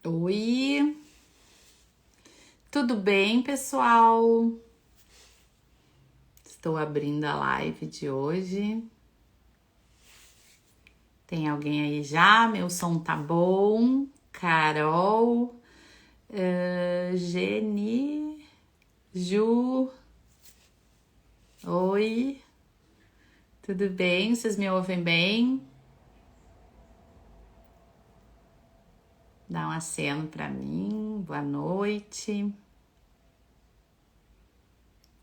Oi, tudo bem, pessoal? Estou abrindo a live de hoje. Tem alguém aí já? Meu som tá bom? Carol, Geni, Ju, oi, tudo bem? Vocês me ouvem bem? Dá um aceno para mim, boa noite.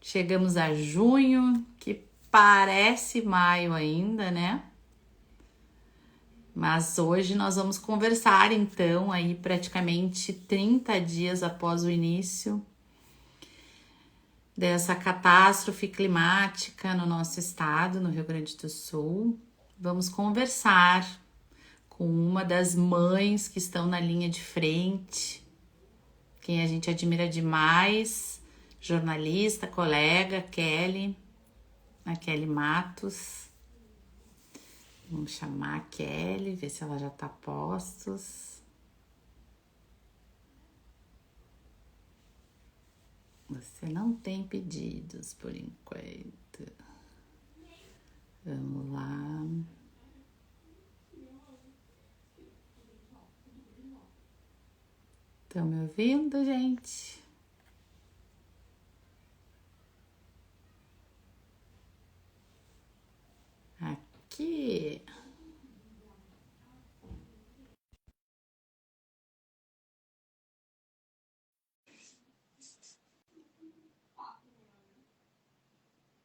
Chegamos a junho, que parece maio ainda, né? Mas hoje nós vamos conversar então aí praticamente 30 dias após o início dessa catástrofe climática no nosso estado, no Rio Grande do Sul. Vamos conversar com uma das mães que estão na linha de frente, quem a gente admira demais, jornalista, colega, a Kelly Matos. Vamos chamar a Kelly, ver se ela já tá a postos. Você não tem pedidos por enquanto. Vamos lá. Estão me ouvindo, gente? Aqui.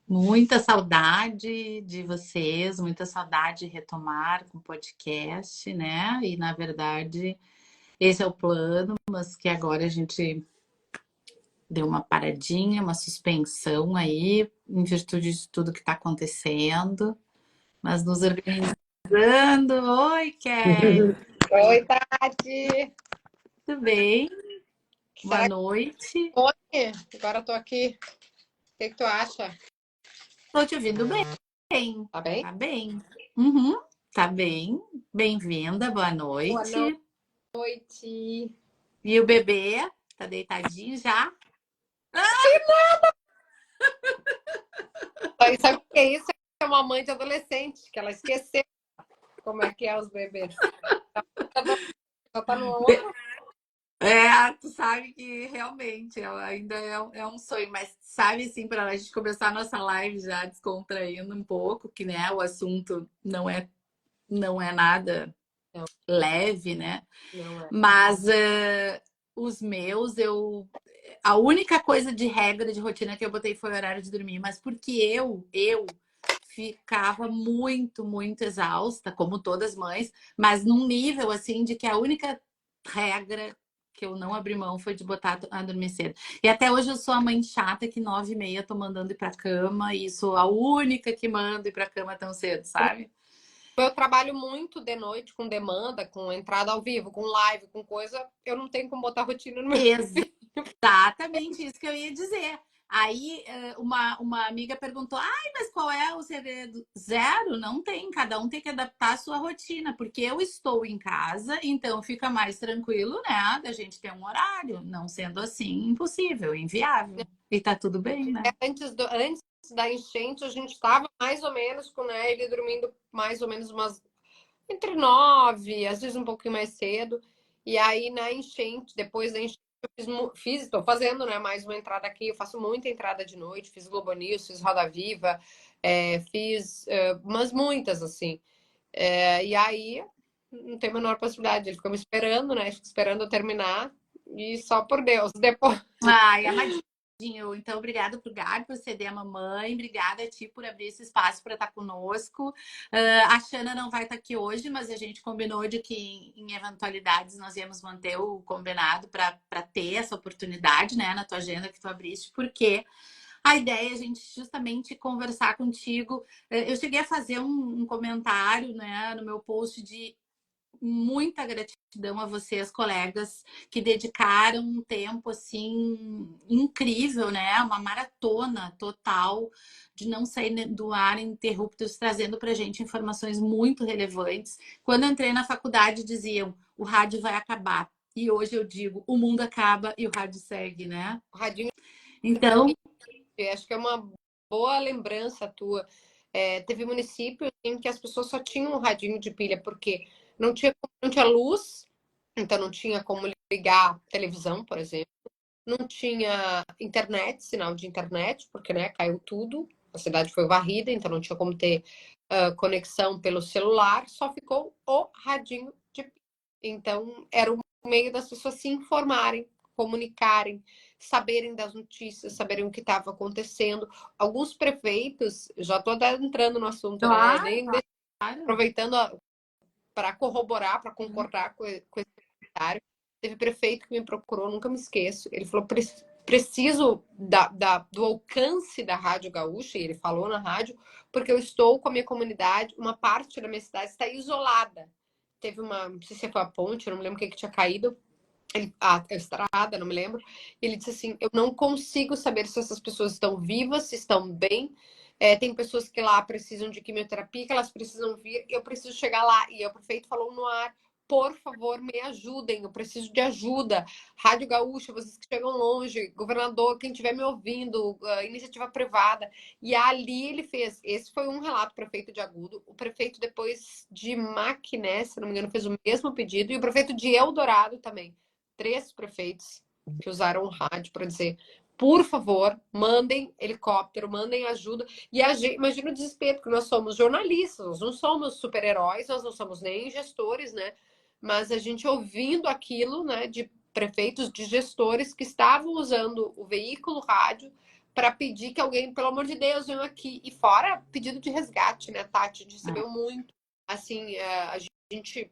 Muita saudade de vocês, muita saudade de retomar com o podcast, né? E na verdade, esse é o plano, mas que agora a gente deu uma paradinha, uma suspensão aí, em virtude de tudo que está acontecendo, mas nos organizando. Oi, Kelly, Oi, Tati. tudo bem? Boa Será que noite. foi? Agora eu tô aqui. O que tu acha? Estou te ouvindo bem. Tá bem? Tá bem. Uhum, tá bem. Bem-vinda, boa Boa noite. noite. E o bebê? Tá deitadinho já? Aí, sabe o que é isso? É uma mãe de adolescente, que ela esqueceu como é que é os bebês. Já tá no outro. Tu sabe que realmente ainda é um sonho, mas sabe assim, para a gente começar a nossa live já descontraindo um pouco, que né, o assunto não é nada Não, leve, né? não é. Mas os meus, a única coisa de regra de rotina que eu botei foi o horário de dormir, mas porque eu ficava muito, muito exausta, como todas as mães, mas num nível assim de que a única regra que eu não abri mão foi de botar a dormir cedo. E até hoje eu sou a mãe chata que 9h30 tô mandando ir pra cama e sou a única que manda ir pra cama tão cedo, sabe? Eu trabalho muito de noite com demanda, com entrada ao vivo, com live, com coisa. Eu não tenho como botar rotina no meu. Exatamente isso que eu ia dizer. Aí uma amiga perguntou: ai, mas qual é o segredo? Zero, não tem. Cada um tem que adaptar a sua rotina, porque eu estou em casa, então fica mais tranquilo, né? Da gente ter um horário. Não sendo assim, impossível, inviável. E tá tudo bem, né? Antes da enchente, a gente estava mais ou menos com, né, ele dormindo mais ou menos entre 9, às vezes um pouquinho mais cedo. E aí, na enchente, depois da enchente, eu estou fazendo, né, mais uma entrada aqui. Eu faço muita entrada de noite, fiz Globo News, fiz Roda Viva, fiz umas muitas, assim. E aí, não tem a menor possibilidade. Ele fica me esperando, né? Fica esperando eu terminar. E só por Deus. Depois. Ai, amadinho. Então, obrigada por Gabi por ceder a mamãe. Obrigada a ti por abrir esse espaço para estar conosco. A Xana não vai estar aqui hoje, mas a gente combinou de que, em eventualidades, nós íamos manter o combinado para ter essa oportunidade, né, na tua agenda que tu abriste, porque a ideia é a gente justamente conversar contigo. Eu cheguei a fazer um comentário, né, no meu post de muita gratidão a vocês, colegas, que dedicaram um tempo assim incrível, né? Uma maratona total de não sair do ar interruptos, trazendo para gente informações muito relevantes. Quando eu entrei na faculdade, diziam: o rádio vai acabar. E hoje eu digo, o mundo acaba e o rádio segue, né? O radinho de Então, pilha, acho que é uma boa lembrança tua. Teve municípios em que as pessoas só tinham um radinho de pilha, porque não tinha luz, então não tinha como ligar televisão, por exemplo. Não tinha internet, sinal de internet, porque, né, caiu tudo. A cidade foi varrida, então não tinha como ter conexão pelo celular. Só ficou o radinho de pilha. Então, era o meio das pessoas se informarem, comunicarem, saberem das notícias, saberem o que estava acontecendo. Alguns prefeitos, já estou entrando no assunto, né? claro, Nem claro. aproveitando para corroborar, para concordar com esse comentário. Teve prefeito que me procurou, nunca me esqueço. Ele falou: preciso do alcance da Rádio Gaúcha, e ele falou na rádio, porque eu estou com a minha comunidade, uma parte da minha cidade está isolada. Teve não sei se foi a ponte, eu não me lembro o que tinha caído, a estrada, não me lembro. Ele disse assim: eu não consigo saber se essas pessoas estão vivas, se estão bem. Tem pessoas que lá precisam de quimioterapia, que elas precisam vir, eu preciso chegar lá. E o prefeito falou no ar: por favor, me ajudem, eu preciso de ajuda. Rádio Gaúcha, vocês que chegam longe, governador, quem estiver me ouvindo, iniciativa privada. E ali ele fez. Esse foi um relato, prefeito de Agudo. O prefeito, depois de Maquiné, se não me engano, fez o mesmo pedido. E o prefeito de Eldorado também. 3 prefeitos que usaram o rádio para dizer: por favor, mandem helicóptero, mandem ajuda. E imagina o desespero, porque nós somos jornalistas, nós não somos super-heróis, nós não somos nem gestores, né? Mas a gente ouvindo aquilo, né, de prefeitos, de gestores que estavam usando o veículo rádio para pedir que alguém, pelo amor de Deus, venha aqui. E fora pedido de resgate, né, Tati? A gente recebeu muito. Assim, a gente,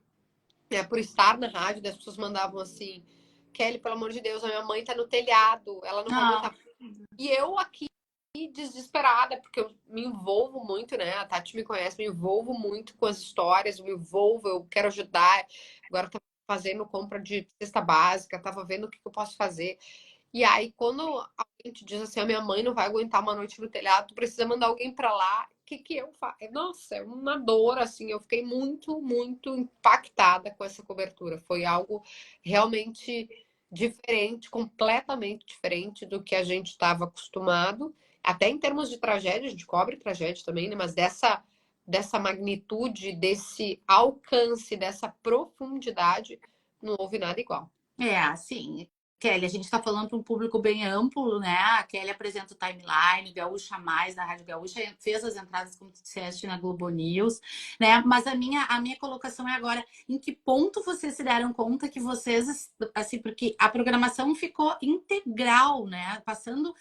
por estar na rádio, as pessoas mandavam assim: Kelly, pelo amor de Deus, a minha mãe tá no telhado, ela não vai Não, aguentar. E eu aqui desesperada, porque eu me envolvo muito, né? A Tati me conhece, me envolvo muito com as histórias, me envolvo, eu quero ajudar. Agora tá fazendo compra de cesta básica, tava vendo o que eu posso fazer. E aí, quando alguém te diz assim: a minha mãe não vai aguentar uma noite no telhado, tu precisa mandar alguém para lá, o que que eu faço? Nossa, é uma dor, assim, eu fiquei muito, muito impactada com essa cobertura. Foi algo realmente diferente, completamente diferente do que a gente estava acostumado. Até em termos de tragédia, a gente cobre tragédia também, né? Mas dessa magnitude, desse alcance, dessa profundidade, não houve nada igual. assim, Kelly, a gente está falando para um público bem amplo, né? A Kelly apresenta o Timeline, Gaúcha Mais na Rádio Gaúcha, fez as entradas, como tu disseste, na Globo News, né? Mas a minha colocação é agora, em que ponto vocês se deram conta que vocês, assim, porque a programação ficou integral, né? Passando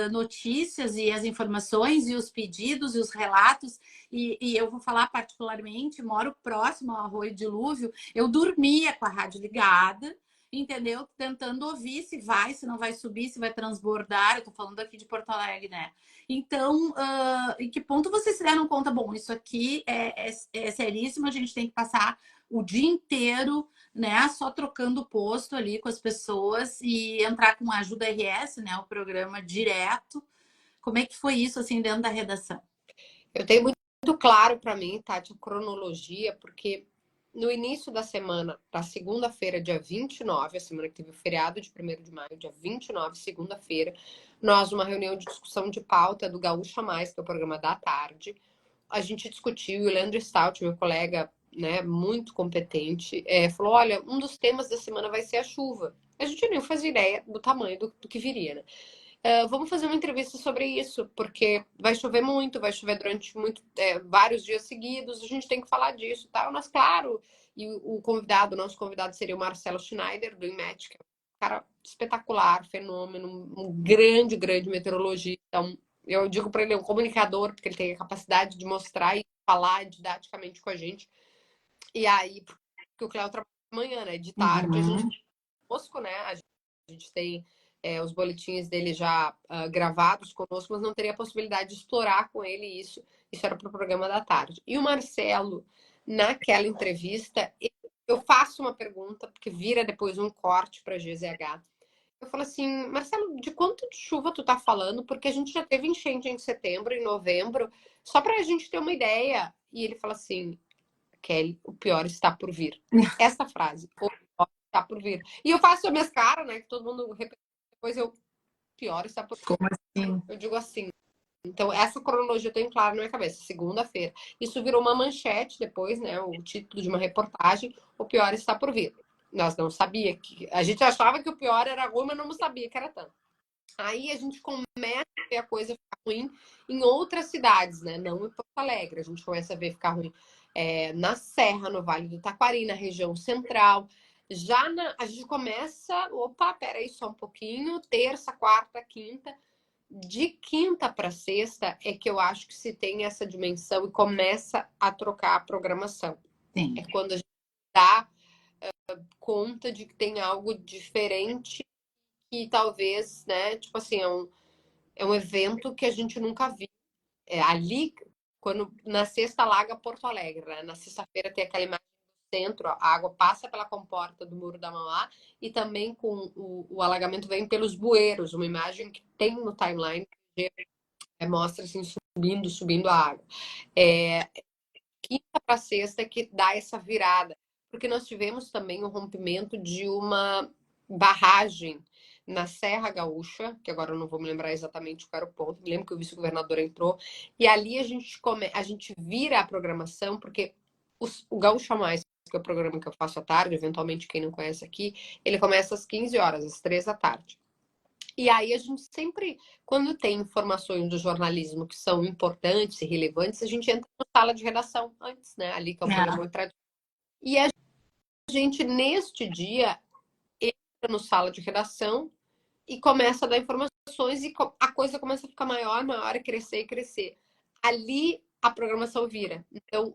notícias e as informações e os pedidos e os relatos, e eu vou falar particularmente, moro próximo ao Arroio Dilúvio, eu dormia com a rádio ligada, entendeu? Tentando ouvir se vai, se não vai subir, se vai transbordar. Eu tô falando aqui de Porto Alegre, né? Então, em que ponto vocês se deram conta? Bom, isso aqui é seríssimo, a gente tem que passar o dia inteiro, né? Só trocando o posto ali com as pessoas e entrar com a Ajuda RS, né? O programa direto. Como é que foi isso, assim, dentro da redação? Eu tenho muito claro para mim, Tati, a cronologia, porque no início da semana, da segunda-feira, dia 29, a semana que teve o feriado de 1º de maio, dia 29, segunda-feira, nós, numa reunião de discussão de pauta do Gaúcha Mais, que é o programa da tarde, a gente discutiu, e o Leandro Stout, meu colega, né, muito competente, falou: olha, um dos temas da semana vai ser a chuva. A gente nem fazia ideia do tamanho do que viria, né? Vamos fazer uma entrevista sobre isso, porque vai chover muito, vai chover durante vários dias seguidos, a gente tem que falar disso, tá? Mas claro, e o nosso convidado seria o Marcelo Schneider, do IMET, que é um cara espetacular, fenômeno, um grande, grande meteorologista. Então, eu digo para ele, é um comunicador, porque ele tem a capacidade de mostrar e falar didaticamente com a gente. E aí, porque o Cléo trabalha de manhã, né? De tarde, a gente Uhum. conosco, né? A gente tem os boletins dele já gravados conosco, mas não teria a possibilidade de explorar com ele isso. Isso era para o programa da tarde. E o Marcelo, naquela entrevista, eu faço uma pergunta, porque vira depois um corte para GZH. Eu falo assim: Marcelo, de quanto de chuva tu tá falando? Porque a gente já teve enchente em setembro, em novembro, só para a gente ter uma ideia. E ele fala assim: Kelly, o pior está por vir. Essa frase, está por vir. E eu faço as minhas caras, né? Que todo mundo repete, depois pior está por vir. Como assim? Eu digo assim. Então, essa cronologia eu tenho claro na minha cabeça. Segunda-feira. Isso virou uma manchete depois, né? O título de uma reportagem. O pior está por vir. Nós não sabia que... A gente achava que o pior era ruim, mas não sabia que era tanto. Aí a gente começa a ver a coisa ficar ruim em outras cidades, né? Não em Porto Alegre. A gente começa a ver ficar ruim na Serra, no Vale do Taquari, na região central. A gente começa... Opa, peraí só um pouquinho. Terça, quarta, quinta. De quinta para sexta é que eu acho que se tem essa dimensão e começa a trocar a programação. Sim. É quando a gente dá conta de que tem algo diferente e talvez, né, tipo assim, é um evento que a gente nunca viu. Ali, quando na sexta alaga Porto Alegre, né? Na sexta-feira tem aquela imagem do centro, a água passa pela comporta do Muro da Mauá e também com o alagamento vem pelos bueiros, uma imagem que tem no timeline mostra assim subindo a água. Quinta para sexta é que dá essa virada, porque nós tivemos também o rompimento de uma barragem na Serra Gaúcha, que agora eu não vou me lembrar exatamente qual era o ponto, me lembro que o vice-governador entrou, e ali a gente vira a programação, porque o Gaúcha Mais, que é o programa que eu faço à tarde, eventualmente quem não conhece aqui, ele começa às 15 horas, às 3 da tarde. E aí a gente sempre, quando tem informações do jornalismo que são importantes e relevantes, a gente entra na sala de redação antes, né? Ali que é um programa muito tradicional. E a gente, neste dia, entra no sala de redação e começa a dar informações e a coisa começa a ficar maior, maior, e crescer. Ali a programação vira. Então,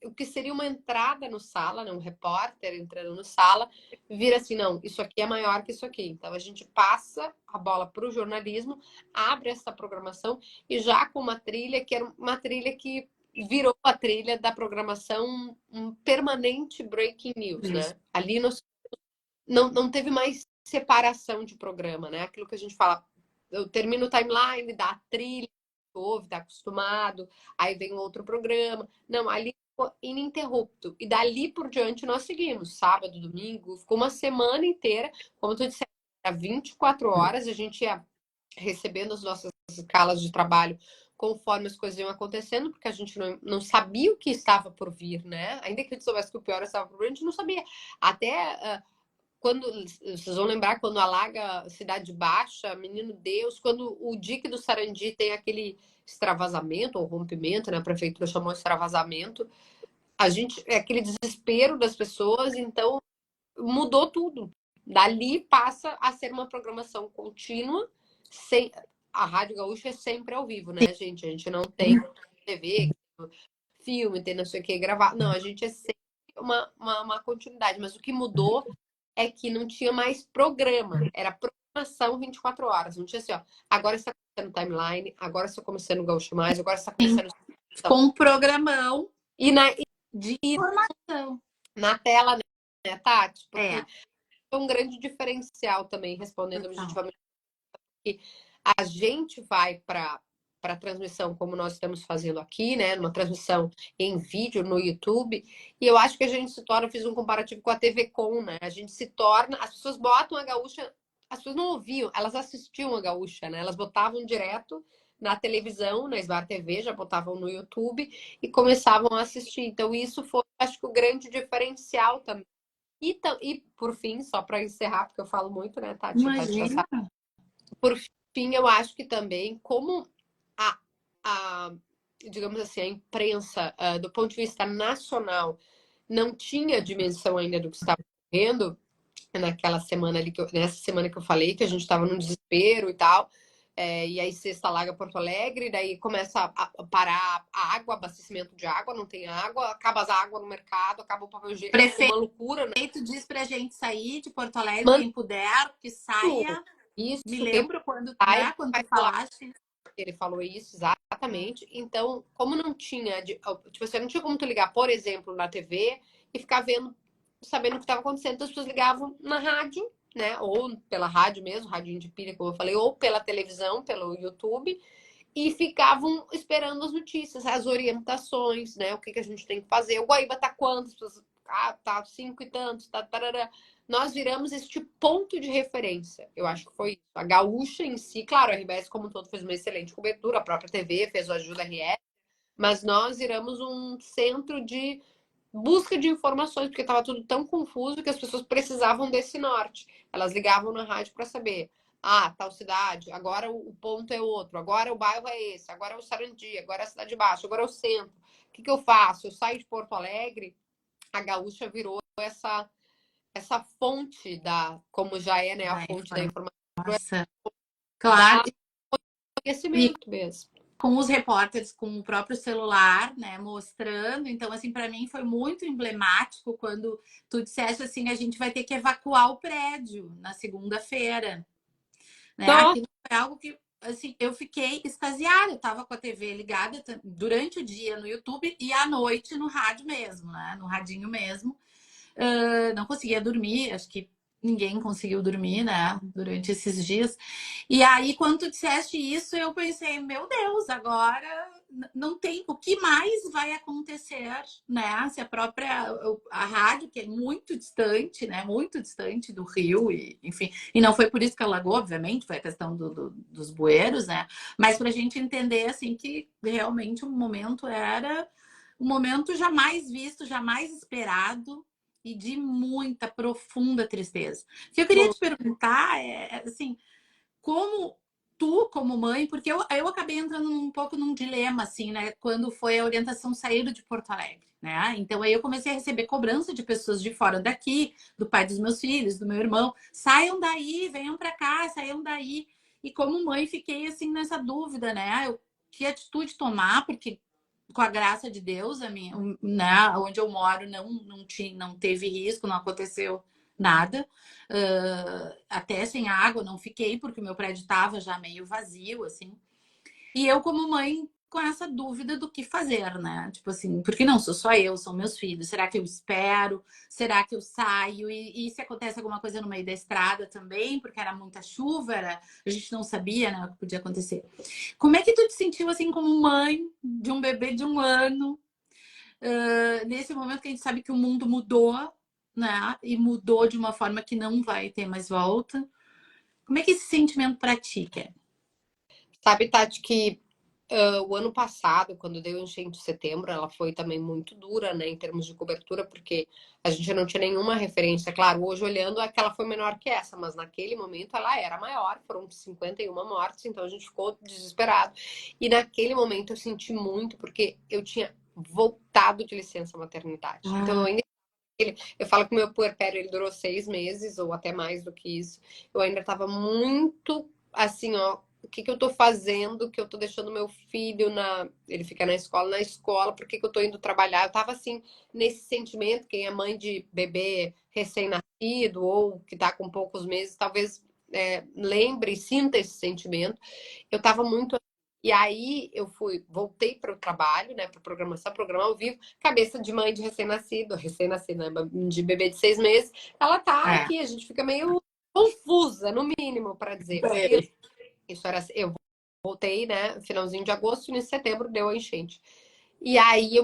o que seria uma entrada no sala, né? Um repórter entrando no sala, vira assim, não, isso aqui é maior que isso aqui. Então, a gente passa a bola para o jornalismo, abre essa programação e já com uma trilha que era uma trilha que virou a trilha da programação um permanente breaking news, né? Ali não teve mais separação de programa, né? Aquilo que a gente fala, eu termino o timeline, dá a trilha, ouve, tá acostumado, aí vem outro programa. Não, ali ficou ininterrupto. E dali por diante nós seguimos, sábado, domingo, ficou uma semana inteira, como tu disse, era 24 horas, a gente ia recebendo as nossas escalas de trabalho conforme as coisas iam acontecendo, porque a gente não sabia o que estava por vir, né? Ainda que a gente soubesse que o pior estava por vir, a gente não sabia. Até quando vocês vão lembrar quando alaga Cidade Baixa, Menino Deus, quando o dique do Sarandi tem aquele extravasamento ou rompimento, né? A prefeitura chamou extravasamento. Aquele desespero das pessoas, então mudou tudo. Dali passa a ser uma programação contínua, sem a Rádio Gaúcha é sempre ao vivo, né, gente? A gente não tem TV, filme, tem não sei o que gravar. Não, a gente é sempre uma continuidade, mas o que mudou é que não tinha mais programa, era programação 24 horas. Não tinha assim, ó, agora está começando timeline, agora está começando o Gaúcho Mais, agora está começando. Com um programão de informação. Na tela, né, Tati? Porque é um grande diferencial também, respondendo objetivamente, que a gente vai para a transmissão como nós estamos fazendo aqui, né? Numa transmissão em vídeo no YouTube. E eu acho que a gente se torna, eu fiz um comparativo com a TV Com, né? A gente se torna, as pessoas botam a gaúcha, as pessoas não ouviam, elas assistiam a gaúcha, né? Elas botavam direto na televisão, na Smart TV, já botavam no YouTube e começavam a assistir. Então, isso foi, acho que, o grande diferencial também. E por fim, só para encerrar, porque eu falo muito, né, Tati? Imagina. Por fim, eu acho que também, como digamos assim, a imprensa, do ponto de vista nacional, não tinha dimensão ainda do que estava ocorrendo naquela semana ali, nessa semana que eu falei, que a gente estava no desespero e tal. E aí sexta alaga Porto Alegre, daí começa a parar a água, abastecimento de água, não tem água, acaba as águas no mercado, acaba o papel higiênico, uma loucura, né? O prefeito diz pra gente sair de Porto Alegre, quem puder, que saia. Isso, me lembro quando, sai, né, quando tu falaste. Ele falou isso, exatamente. Então, como não tinha, tipo assim, não tinha como tu ligar, por exemplo, na TV e ficar vendo, sabendo o que estava acontecendo. Então, as pessoas ligavam na rádio, né? Ou pela rádio mesmo, rádio de pilha, como eu falei, ou pela televisão, pelo YouTube, e ficavam esperando as notícias, as orientações, né? O que a gente tem que fazer. O Guaíba tá quanto? As pessoas tá 5 e tantos, tá, tarará. Nós viramos este ponto de referência. Eu acho que foi isso. A Gaúcha em si, claro, a RBS como um todo fez uma excelente cobertura, a própria TV fez o Ajuda RS, mas nós viramos um centro de busca de informações, porque estava tudo tão confuso que as pessoas precisavam desse norte. Elas ligavam na rádio para saber. Ah, tal cidade, agora o ponto é outro, agora o bairro é esse, agora é o Sarandi, agora é a Cidade Baixa, agora é o centro. O que eu faço? Eu saio de Porto Alegre, a Gaúcha virou essa fonte da, como já é, né, a Da fonte da informação, informação. Claro, da e conhecimento mesmo. com os repórteres com o próprio celular, né, mostrando. Então, assim, para mim foi muito emblemático quando tu disseste assim, a gente vai ter que evacuar o prédio na segunda-feira, né? Nossa, Aquilo foi algo que assim, eu fiquei extasiada. Eu estava com a TV ligada durante o dia no YouTube e à noite no rádio mesmo, né? No radinho mesmo. Não conseguia dormir, acho que ninguém conseguiu dormir, né, durante esses dias. E aí, quando tu disseste isso, eu pensei, meu Deus, agora não tem o que mais vai acontecer, né? Se a própria a rádio, que é muito distante, né? Muito distante do Rio, e, enfim, e não foi por isso que alagou, obviamente, foi a questão dos bueiros, né? Mas para a gente entender assim que realmente o momento era um momento jamais visto, jamais esperado, e de muita, profunda tristeza. O que eu queria te perguntar é, assim, como tu, como mãe, porque eu acabei entrando um pouco num dilema, assim, né, quando foi a orientação sair de Porto Alegre, né? Então aí eu comecei a receber cobrança de pessoas de fora daqui, do pai dos meus filhos, do meu irmão, saiam daí, venham para cá, saiam daí. E como mãe fiquei assim nessa dúvida, né? Que atitude tomar, porque com a graça de Deus, a minha, né, onde eu moro não teve risco, não aconteceu nada. Até sem água não fiquei, porque o meu prédio estava já meio vazio, assim. E eu, como mãe, com essa dúvida do que fazer, né? Tipo assim, porque não sou só eu, são meus filhos. Será que eu espero? Será que eu saio? E se acontece alguma coisa no meio da estrada também, porque era muita chuva, a gente não sabia, né, o que podia acontecer. Como é que tu te sentiu assim como mãe de um bebê de 1 ano, nesse momento que a gente sabe que o mundo mudou, né? E mudou de uma forma que não vai ter mais volta. Como é que esse sentimento pra ti, Ké? sabe, Tati, que o ano passado, quando deu enchente de setembro, ela foi também muito dura, né, em termos de cobertura, porque a gente não tinha nenhuma referência. Claro, hoje olhando, é que ela foi menor que essa, mas naquele momento ela era maior, foram 51 mortes, então a gente ficou desesperado. E naquele momento eu senti muito, porque eu tinha voltado de licença maternidade. Então eu Ah, ainda. Eu falo que o meu puerpério ele durou 6 meses, ou até mais do que isso. Eu ainda estava muito assim, ó, o que eu tô fazendo, que eu tô deixando meu filho ele fica na escola, por que eu tô indo trabalhar? Eu tava assim, nesse sentimento, quem é mãe de bebê recém-nascido ou que tá com poucos meses, talvez lembre, sinta esse sentimento. Eu tava muito. E aí eu voltei para o trabalho, né, para programação, programa ao vivo, cabeça de mãe de recém-nascido, né, de bebê de 6 meses, ela tá é. aqui, a gente fica meio confusa, no mínimo, para dizer. Isso era, eu voltei, né, finalzinho de agosto, início de setembro, deu a enchente. E aí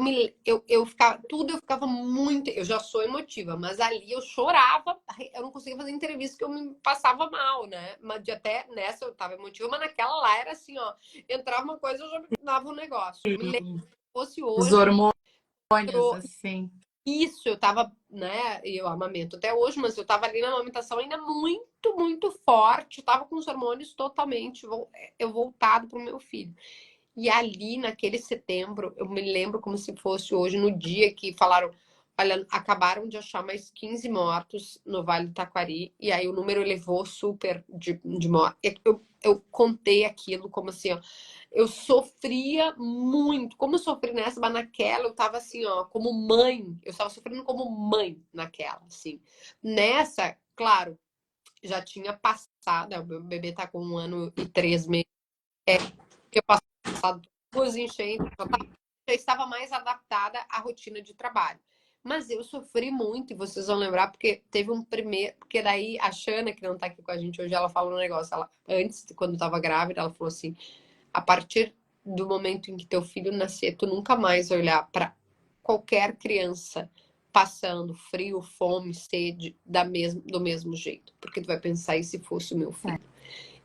eu ficava, tudo eu ficava muito, eu já sou emotiva, mas ali eu chorava, eu não conseguia fazer entrevista que eu me passava mal, né? Mas até nessa eu tava emotiva, mas naquela lá era assim, ó, entrava uma coisa, eu já dava um negócio. Eu me lembro Sim. se fosse Os hoje, hormônios, assim. isso, eu tava, né, e eu amamento até hoje, mas eu tava ali na amamentação ainda muito, muito forte, eu tava com os hormônios totalmente, eu voltado pro meu filho. E ali, naquele setembro, eu me lembro como se fosse hoje, no dia que falaram: olha, acabaram de achar mais 15 mortos no Vale do Taquari, e aí o número elevou super de mortes. Eu contei aquilo como assim, ó, eu sofria muito, como eu sofri nessa, mas naquela eu tava assim, ó, como mãe, eu estava sofrendo como mãe naquela, assim. Nessa, claro, já tinha passado, né, o meu bebê tá com 1 ano e 3 meses, eu passado 2 enchentes, já estava mais adaptada à rotina de trabalho. Mas eu sofri muito, e vocês vão lembrar, porque teve um primeiro. Porque daí a Xana, que não tá aqui com a gente hoje, ela falou um negócio. Ela, antes, quando estava grávida, ela falou assim: a partir do momento em que teu filho nascer, tu nunca mais vai olhar para qualquer criança passando frio, fome, sede, do mesmo jeito. Porque tu vai pensar, e se fosse o meu filho?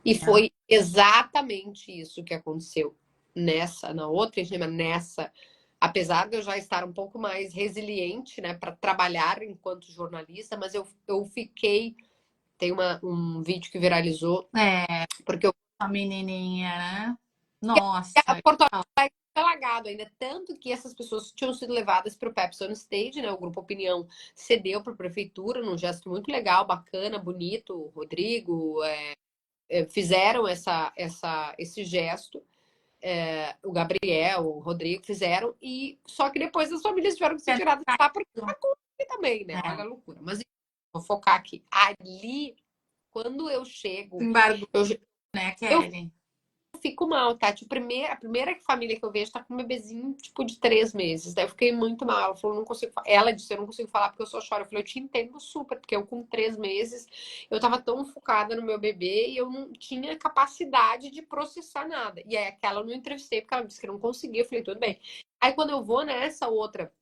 E foi exatamente isso que aconteceu na outra, nessa, apesar de eu já estar um pouco mais resiliente, né, para trabalhar enquanto jornalista, mas eu fiquei. Tem um vídeo que viralizou, porque a menininha, né? Nossa. Porto Alegre foi alagado ainda, tanto que essas pessoas tinham sido levadas para o Pepsi on Stage, né? O Grupo Opinião cedeu para a prefeitura num gesto muito legal, bacana, bonito. O Rodrigo fizeram esse gesto. O Gabriel, o Rodrigo fizeram, e só que depois as famílias tiveram que ser tiradas de lá porque tá com também, né? Olha a loucura. Mas vou focar aqui. Ali, quando eu chego, Embargo, né, eu Kelly? fico mal, tá? Tipo, a primeira família que eu vejo tá com um bebezinho, tipo, de 3 meses. Daí eu fiquei muito mal. Ela falou, não consigo falar. Ela disse, eu não consigo falar porque eu só choro. Eu falei, eu te entendo super, porque eu com 3 meses, eu tava tão focada no meu bebê e eu não tinha capacidade de processar nada. E aí aquela eu não entrevistei porque ela disse que não conseguia. Eu falei, tudo bem. Aí quando eu vou nessa outra,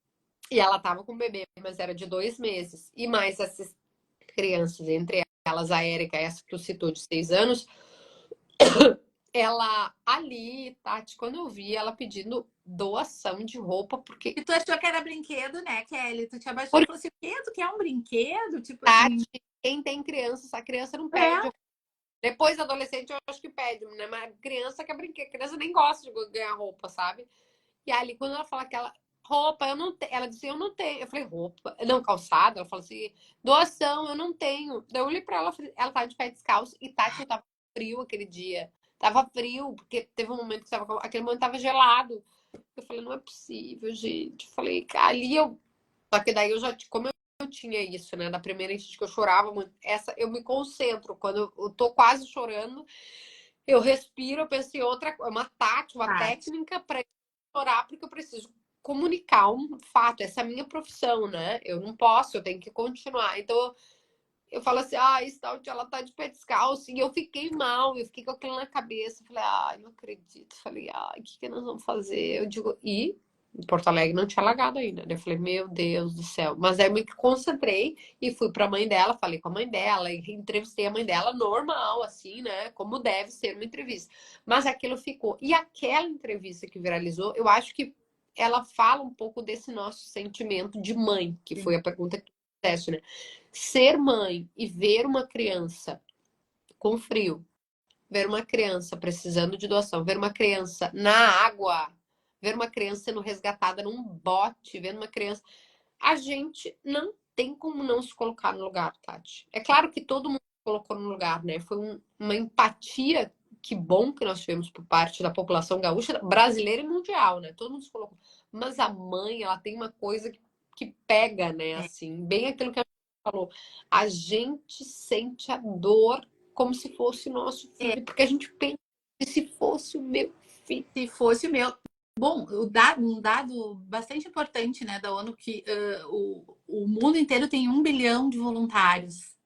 e ela tava com o bebê, mas era de 2 meses, e mais essas crianças, entre elas a Érica, essa que tu citou de 6 anos, ela ali, Tati, quando eu vi ela pedindo doação de roupa, porque E tu achou que era brinquedo, né, Kelly? Tu te abaixou e por falou assim, o quê? Tu quer um brinquedo? Tipo assim, Tati, quem tem criança, a criança não é, pede. Depois adolescente eu acho que pede, né? Mas criança quer brinquedo, criança nem gosta de ganhar roupa, sabe? E ali quando ela fala que ela roupa, eu não tenho, ela disse, eu não tenho. Eu falei, roupa, não, calçada, ela falou assim, doação, eu não tenho. Daí eu olhei pra ela, ela tava de pé descalço e Tati, eu tava frio aquele dia. Tava frio, porque teve um momento que tava, aquele momento tava gelado. Eu falei, não é possível, gente. Eu falei, ali eu. Só que daí eu já, como eu tinha isso, né? Da primeira enchente que eu chorava muito, essa eu me concentro. Quando eu tô quase chorando, eu respiro, eu penso em outra, uma tática, uma Tati. técnica para chorar, porque eu preciso comunicar um fato. Essa é a minha profissão, né? Eu não posso, eu tenho que continuar. Então eu falo assim, Stout, ela tá de pé descalço. E eu fiquei mal, eu fiquei com aquilo na cabeça. Falei, não acredito. Falei, o que nós vamos fazer? Eu digo, e em Porto Alegre não tinha alagado ainda. Eu falei, meu Deus do céu. Mas aí eu me concentrei e fui pra mãe dela, falei com a mãe dela, e entrevistei a mãe dela normal, assim, né? Como deve ser uma entrevista. Mas aquilo ficou. E aquela entrevista que viralizou, eu acho que ela fala um pouco desse nosso sentimento de mãe, que foi a pergunta que fizeste, né? Ser mãe e ver uma criança com frio, ver uma criança precisando de doação, ver uma criança na água, ver uma criança sendo resgatada num bote, vendo uma criança. A gente não tem como não se colocar no lugar, Tati. É claro que todo mundo se colocou no lugar, né? Foi uma empatia. Que bom que nós tivemos por parte da população gaúcha, brasileira e mundial, né? Todo mundo se colocou. Mas a mãe, ela tem uma coisa que pega, né? É. Assim, bem aquilo que a gente falou. A gente sente a dor como se fosse o nosso É, filho, porque a gente pensa que se fosse o meu filho. se fosse o meu. Bom, um dado bastante importante, né, da ONU, que o mundo inteiro tem 1 bilhão de voluntários,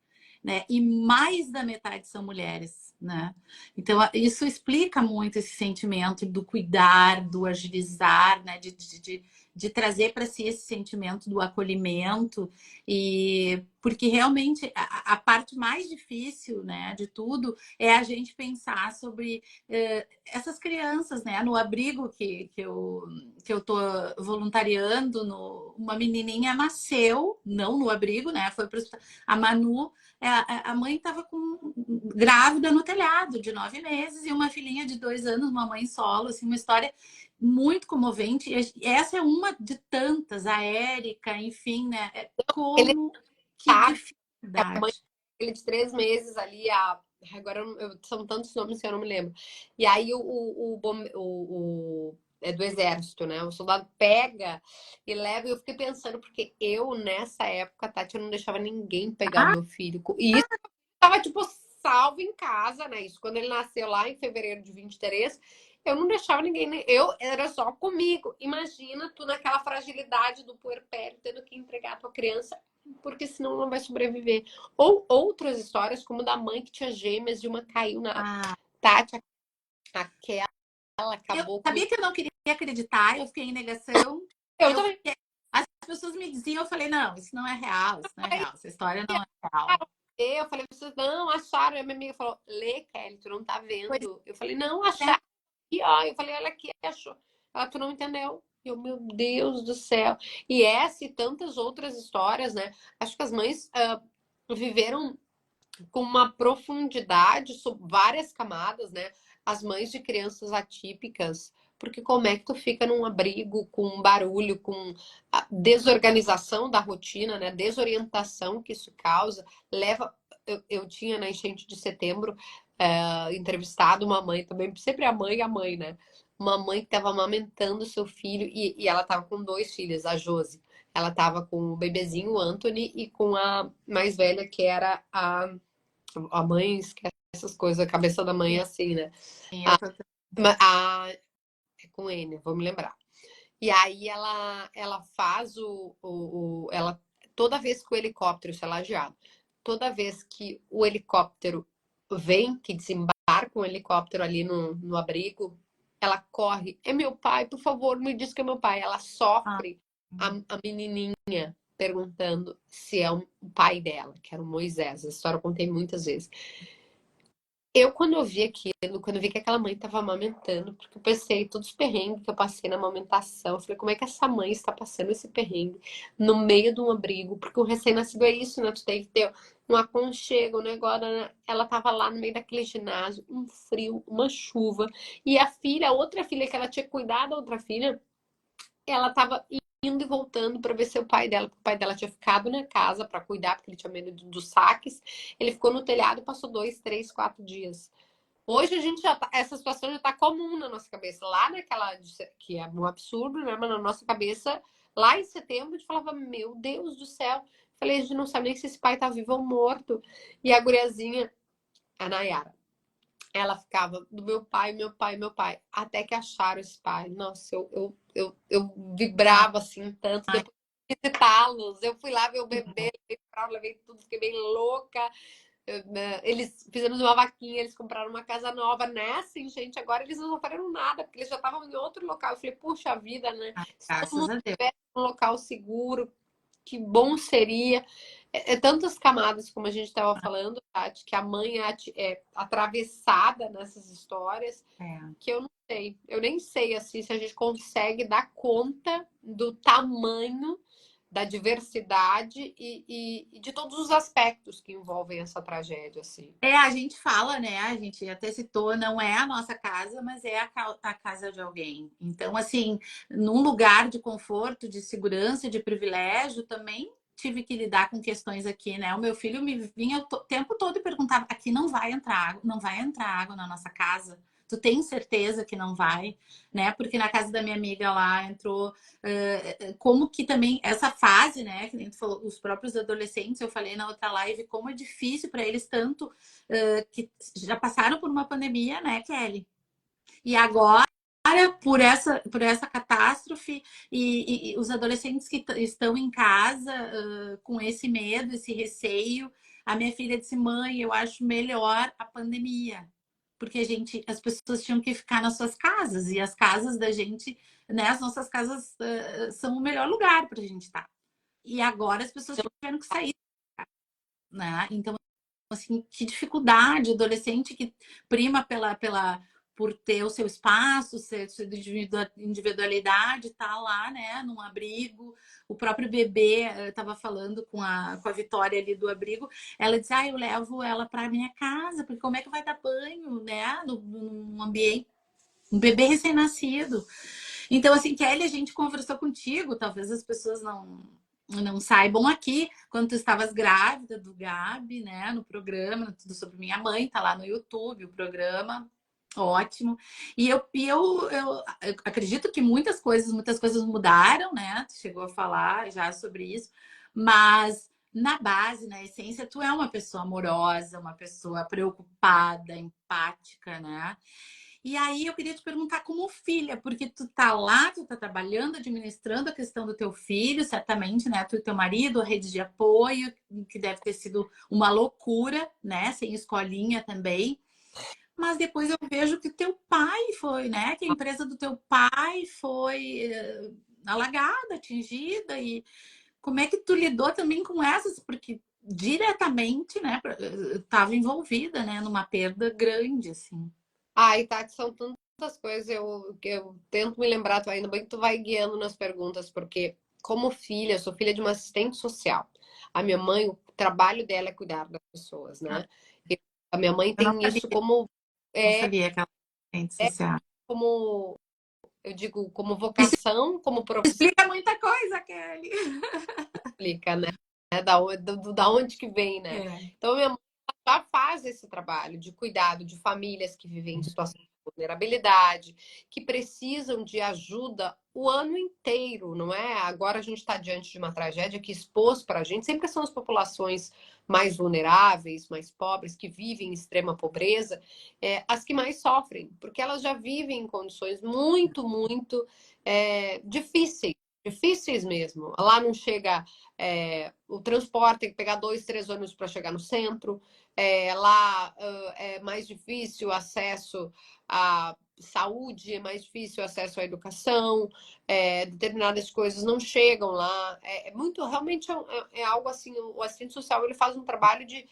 né? E mais da metade são mulheres, né? Então, isso explica muito esse sentimento do cuidar, do agilizar, né? De trazer para si esse sentimento do acolhimento, e porque realmente a parte mais difícil, né, de tudo é a gente pensar sobre essas crianças, né? No abrigo que eu tô voluntariando, uma menininha nasceu, não no abrigo, né? Foi para a Manu, a mãe estava grávida no telhado, de 9 meses, e uma filhinha de 2 anos, uma mãe solo, assim, uma história muito comovente. E essa é uma de tantas, a Érica, enfim, né? Ele Como que tá, a mãe dificuldade. dele de 3 meses ali, agora são tantos nomes que eu não me lembro. E aí é do exército, né? O soldado pega e leva, e eu fiquei pensando, porque eu, nessa época, Tati, eu não deixava ninguém pegar o Ah, meu filho. E isso tava, tipo, salvo em casa, né? Isso quando ele nasceu lá em fevereiro de 23, eu não deixava ninguém, eu era só comigo. Imagina tu naquela fragilidade do puerpério, tendo que entregar a tua criança, porque senão não vai sobreviver. Ou outras histórias, como da mãe que tinha gêmeas e uma caiu na ah, Tati, aquela eu acabou sabia comigo. que eu não queria acreditar, eu fiquei em negação. Eu Eu também. fiquei pessoas me diziam, eu falei, não, isso não é real, isso não é real, essa história não é real. Eu falei, vocês não acharam. E a minha amiga falou, lê, Kelly, tu não tá Pois vendo. Eu falei, não, acharam. é, E ó, eu falei, olha aqui, achou. Ela, tu não entendeu. Meu Deus do céu. E essa e tantas outras histórias, né? Acho que as mães viveram com uma profundidade sobre várias camadas, né? As mães de crianças atípicas, porque como é que tu fica num abrigo com barulho, com a desorganização da rotina, né? Desorientação que isso causa, leva. Eu tinha na enchente de setembro entrevistado uma mãe também, sempre a mãe, né? Uma mãe que estava amamentando seu filho e ela estava com 2 filhas, a Josi. Ela estava com o bebezinho, o Anthony, e com a mais velha, que era a mãe esquece essas coisas, a cabeça da mãe é assim, né? sim, eu tô... É com N, vou me lembrar. E aí ela faz ela toda vez que o helicóptero, isso é lajeado, toda vez que o helicóptero vem, que desembarca um helicóptero ali no abrigo, ela corre. É meu pai, por favor, me diz que é meu pai. Ela Ah, sofre a menininha perguntando se é o pai dela, que era o Moisés. Essa história eu contei muitas vezes. Quando eu vi aquilo, quando eu vi que aquela mãe estava amamentando, porque eu pensei todos os perrengues que eu passei na amamentação, eu falei, como é que essa mãe está passando esse perrengue no meio de um abrigo? Porque o recém-nascido é isso, né? Tu tem que ter um aconchego, um negócio, né? Ela estava lá no meio daquele ginásio, um frio, uma chuva, e a filha, a outra filha que ela tinha cuidado, a outra filha, ela estava indo e voltando para ver seu pai dela, porque o pai dela tinha ficado na casa para cuidar, porque ele tinha medo dos saques. Ele ficou no telhado e passou 2, 3, 4 dias. Hoje a gente já tá, essa situação já está comum na nossa cabeça. Lá naquela, que é um absurdo, né? Mas na nossa cabeça, lá em setembro, a gente falava, meu Deus do céu. Falei, a gente não sabe nem se esse pai tá vivo ou morto. E a guriazinha, a Nayara, ela ficava do meu pai, meu pai, meu pai, até que acharam esse pai. Nossa, eu vibrava assim tanto ai, depois de visitá-los. Eu fui lá ver o bebê, levei tudo, fiquei bem louca. Eles fizemos uma vaquinha, eles compraram uma casa nova nessa, e, gente, agora eles não ofereceram nada, porque eles já estavam em outro local. Eu falei, puxa vida, né? ai, Se todo graças mundo a Deus. tivesse um local seguro, que bom seria. Tantas camadas, como a gente estava falando, Tati, que a mãe é atravessada nessas histórias, É. que eu não sei. Eu nem sei assim se a gente consegue dar conta do tamanho da diversidade e de todos os aspectos que envolvem essa tragédia, assim. A gente fala, né? A gente até citou, não é a nossa casa, mas é a casa de alguém. Então, assim, num lugar de conforto, de segurança, de privilégio, também tive que lidar com questões aqui, né? O meu filho me vinha o tempo todo e perguntava: aqui não vai entrar água, não vai entrar água na nossa casa. Tu tem certeza que não vai, né? Porque na casa da minha amiga lá entrou, como que também essa fase, né? Que nem tu falou, os próprios adolescentes, eu falei na outra live, como é difícil para eles tanto que já passaram por uma pandemia, né, Kelly? E agora, por essa catástrofe, e os adolescentes que estão em casa com esse medo, esse receio, a minha filha disse, mãe, eu acho melhor a pandemia. Porque as pessoas tinham que ficar nas suas casas, e as casas da gente, né, as nossas casas são o melhor lugar para a gente estar. E agora as pessoas tiveram que sair, né? Então, assim, que dificuldade, adolescente que prima por ter o seu espaço, sua individualidade, tá lá, né, num abrigo. O próprio bebê, estava falando com a Vitória ali do abrigo, ela disse, eu levo ela para minha casa, porque como é que vai dar banho, né, num ambiente, um bebê recém-nascido. Então, assim, Kelly, a gente conversou contigo, talvez as pessoas não saibam aqui, quando tu estavas grávida do Gabi, né, no programa, tudo sobre minha mãe, tá lá no YouTube, o programa, ótimo. Eu acredito que muitas coisas mudaram, né, tu chegou a falar já sobre isso, mas na base, na essência, tu é uma pessoa amorosa, uma pessoa preocupada, empática, né? E aí eu queria te perguntar como filha, porque tu tá lá, tu tá trabalhando, administrando a questão do teu filho, certamente, né? Tu e teu marido, a rede de apoio, que deve ter sido uma loucura, né? Sem escolinha também. Mas depois eu vejo que teu pai foi, né? Que a empresa do teu pai foi alagada, atingida, e como é que tu lidou também com essas? Porque diretamente, né, estava envolvida, né, numa perda grande, assim. Ai, Tati, são tantas coisas, eu tento me lembrar, tu ainda bem que tu vai guiando nas perguntas, porque como filha, eu sou filha de uma assistente social. A minha mãe, o trabalho dela é cuidar das pessoas, Ah, né? E a minha mãe eu não tem sabia, isso como, não é, sabia que ela era assistente social. como, eu digo, como Isso vocação, como profissão, explica muita coisa, Kelly. né? Da onde que vem, né? É. Então, minha mãe já faz esse trabalho de cuidado de famílias que vivem em situação de vulnerabilidade, que precisam de ajuda o ano inteiro, não é? Agora a gente está diante de uma tragédia que expôs para a gente, sempre são as populações mais vulneráveis, mais pobres, que vivem em extrema pobreza, as que mais sofrem, porque elas já vivem em condições muito difíceis. Difíceis mesmo. Lá não chega o transporte, tem que pegar 2, 3 ônibus para chegar no centro. Lá é mais difícil o acesso à saúde, é mais difícil o acesso à educação, determinadas coisas não chegam lá. Muito, realmente é algo assim, o assistente social ele faz um trabalho de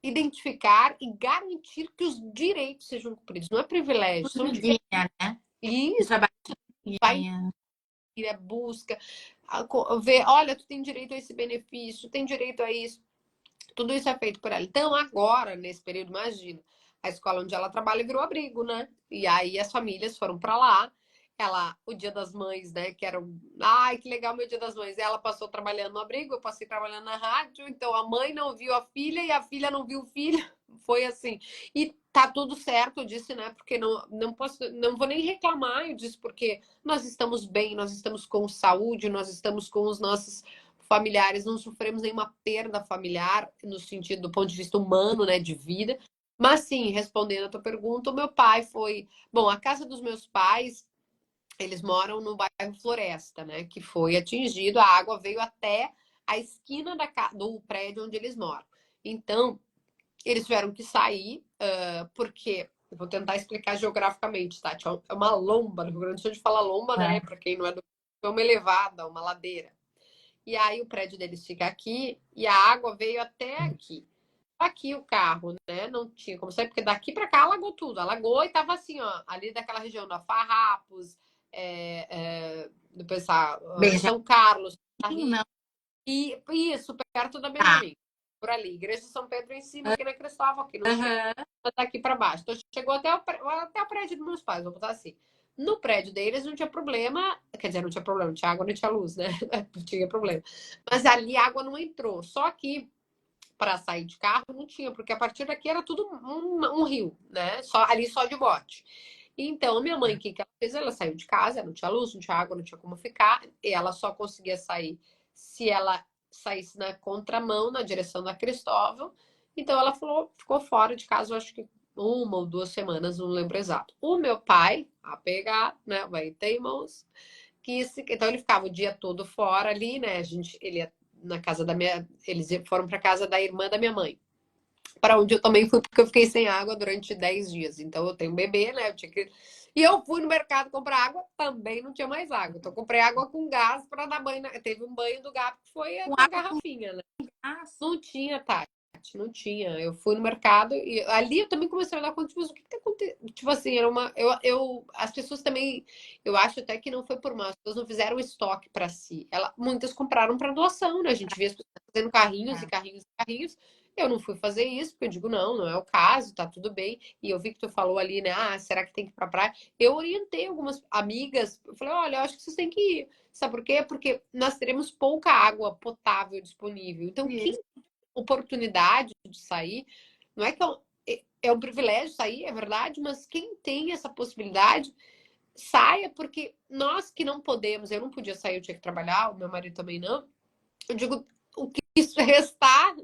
identificar e garantir que os direitos sejam cumpridos. Não é privilégio, são direitos. Formiguinha, né? E De isso trabalho de vai formiguinha. busca, ver, olha, tu tem direito a esse benefício, tu tem direito a isso. Tudo isso é feito por ela. Então, agora, nesse período, imagina, a escola onde ela trabalha virou abrigo, né? E aí as famílias foram para lá. Ela, o Dia das Mães, né? Que era, ai, que legal meu Dia das Mães. Ela passou trabalhando no abrigo, eu passei trabalhando na rádio. Então a mãe não viu a filha e a filha não viu o filho. Foi assim. E tá tudo certo, eu disse, né? Porque não posso, não vou nem reclamar, eu disse, porque nós estamos bem, nós estamos com saúde, nós estamos com os nossos familiares, não sofremos nenhuma perda familiar no sentido do ponto de vista humano, né, de vida. Mas sim, respondendo a tua pergunta, o meu pai foi, bom, a casa dos meus pais, eles moram no bairro Floresta, né, que foi atingido, a água veio até a esquina do prédio onde eles moram. Então, eles tiveram que sair, porque eu vou tentar explicar geograficamente, tá? É uma lomba, no Rio Grande do Sul a gente fala lomba, né? É. Para quem não é do é uma elevada, uma ladeira. E aí o prédio deles fica aqui e a água veio até aqui. Aqui o carro, né? Não tinha como sair, porque daqui para cá alagou tudo. Alagou e tava assim, ó, ali daquela região da Farrapos, do pensar, Benjamin, São Carlos, não. e isso, perto da Tá. Benjamin. Por ali, Igreja de São Pedro em cima, aqui na Cristóvão, aqui não chega Aham. daqui para baixo. Então chegou até o prédio dos meus pais, vou botar assim. No prédio deles não tinha problema, quer dizer, não tinha problema, não tinha água, não tinha luz, né? Não tinha problema. Mas ali a água não entrou. Só que para sair de carro não tinha, porque a partir daqui era tudo um rio, né? Ali só de bote. Então, minha mãe, o que ela fez? Ela saiu de casa, não tinha luz, não tinha água, não tinha como ficar, e ela só conseguia sair se ela saísse na contramão, na direção da Cristóvão. Então, ela ficou fora de casa, eu acho que 1 ou 2 semanas, não lembro exato. O meu pai, a pegar, né, vai ter irmãos, então ele ficava o dia todo fora ali, né? Ele ia na casa da minha, eles foram para casa da irmã da minha mãe, para onde eu também fui porque eu fiquei sem água durante 10 dias. Então eu tenho um bebê, né? E eu fui no mercado comprar água, também não tinha mais água. Então eu comprei água com gás para dar banho. Teve um banho do gato que foi Com na água com garrafinha, né? gás. Não tinha, Tati, não tinha. Eu fui no mercado e ali eu também comecei a olhar com tipo, o que tá acontecendo? Tipo assim, era uma. As pessoas também, eu acho até que não foi por mal, as pessoas não fizeram estoque para si. Muitas compraram para doação, né? A gente via as pessoas fazendo carrinhos e É. carrinhos e carrinhos. Eu não fui fazer isso, porque eu digo, não, não é o caso, tá tudo bem. E eu vi que tu falou ali, né? Ah, será que tem que ir pra praia? Eu orientei algumas amigas, eu falei, olha, eu acho que vocês têm que ir. Sabe por quê? Porque nós teremos pouca água potável disponível. Então, quem Isso. oportunidade de sair. Não é que é um privilégio sair, é verdade, mas quem tem essa possibilidade, saia, porque nós que não podemos, eu não podia sair, eu tinha que trabalhar, o meu marido também não. Eu digo, o que isso restar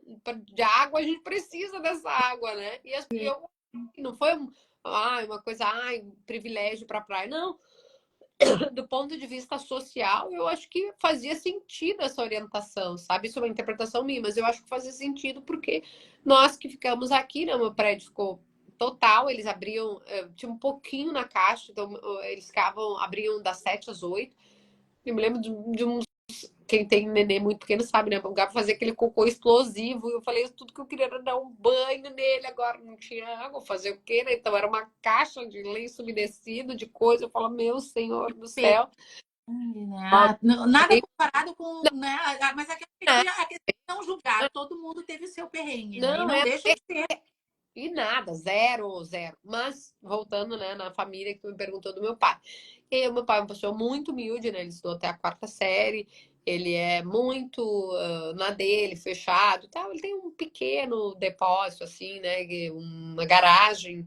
de água, a gente precisa dessa água, né? E eu não foi uma coisa, um privilégio para a praia, não. Do ponto de vista social, eu acho que fazia sentido essa orientação, sabe? Isso é uma interpretação minha, mas eu acho que fazia sentido porque nós que ficamos aqui, né? Meu prédio ficou total, eles abriam, tinha um pouquinho na caixa, então eles abriam das 7 às 8. Eu me lembro de uns. Quem tem neném muito pequeno sabe, né? O Gabi fazia aquele cocô explosivo. E eu falei, tudo que eu queria era dar um banho nele. Agora não tinha água, fazer o quê, né? Então era uma caixa de lenço umedecido, de coisa. Eu falo, meu Senhor do céu. Né? Nada comparado com, né? Mas a É, questão é não julgar. Todo mundo teve o seu perrengue, né? E não, não deixa de ser. e nada, zero, zero. Mas, voltando, né, na família que tu me perguntou do meu pai. Meu pai é uma pessoa muito humilde, né? Ele estudou até a quarta série. Ele é muito na dele, fechado e tal. Ele tem um pequeno depósito, assim, né? Uma garagem.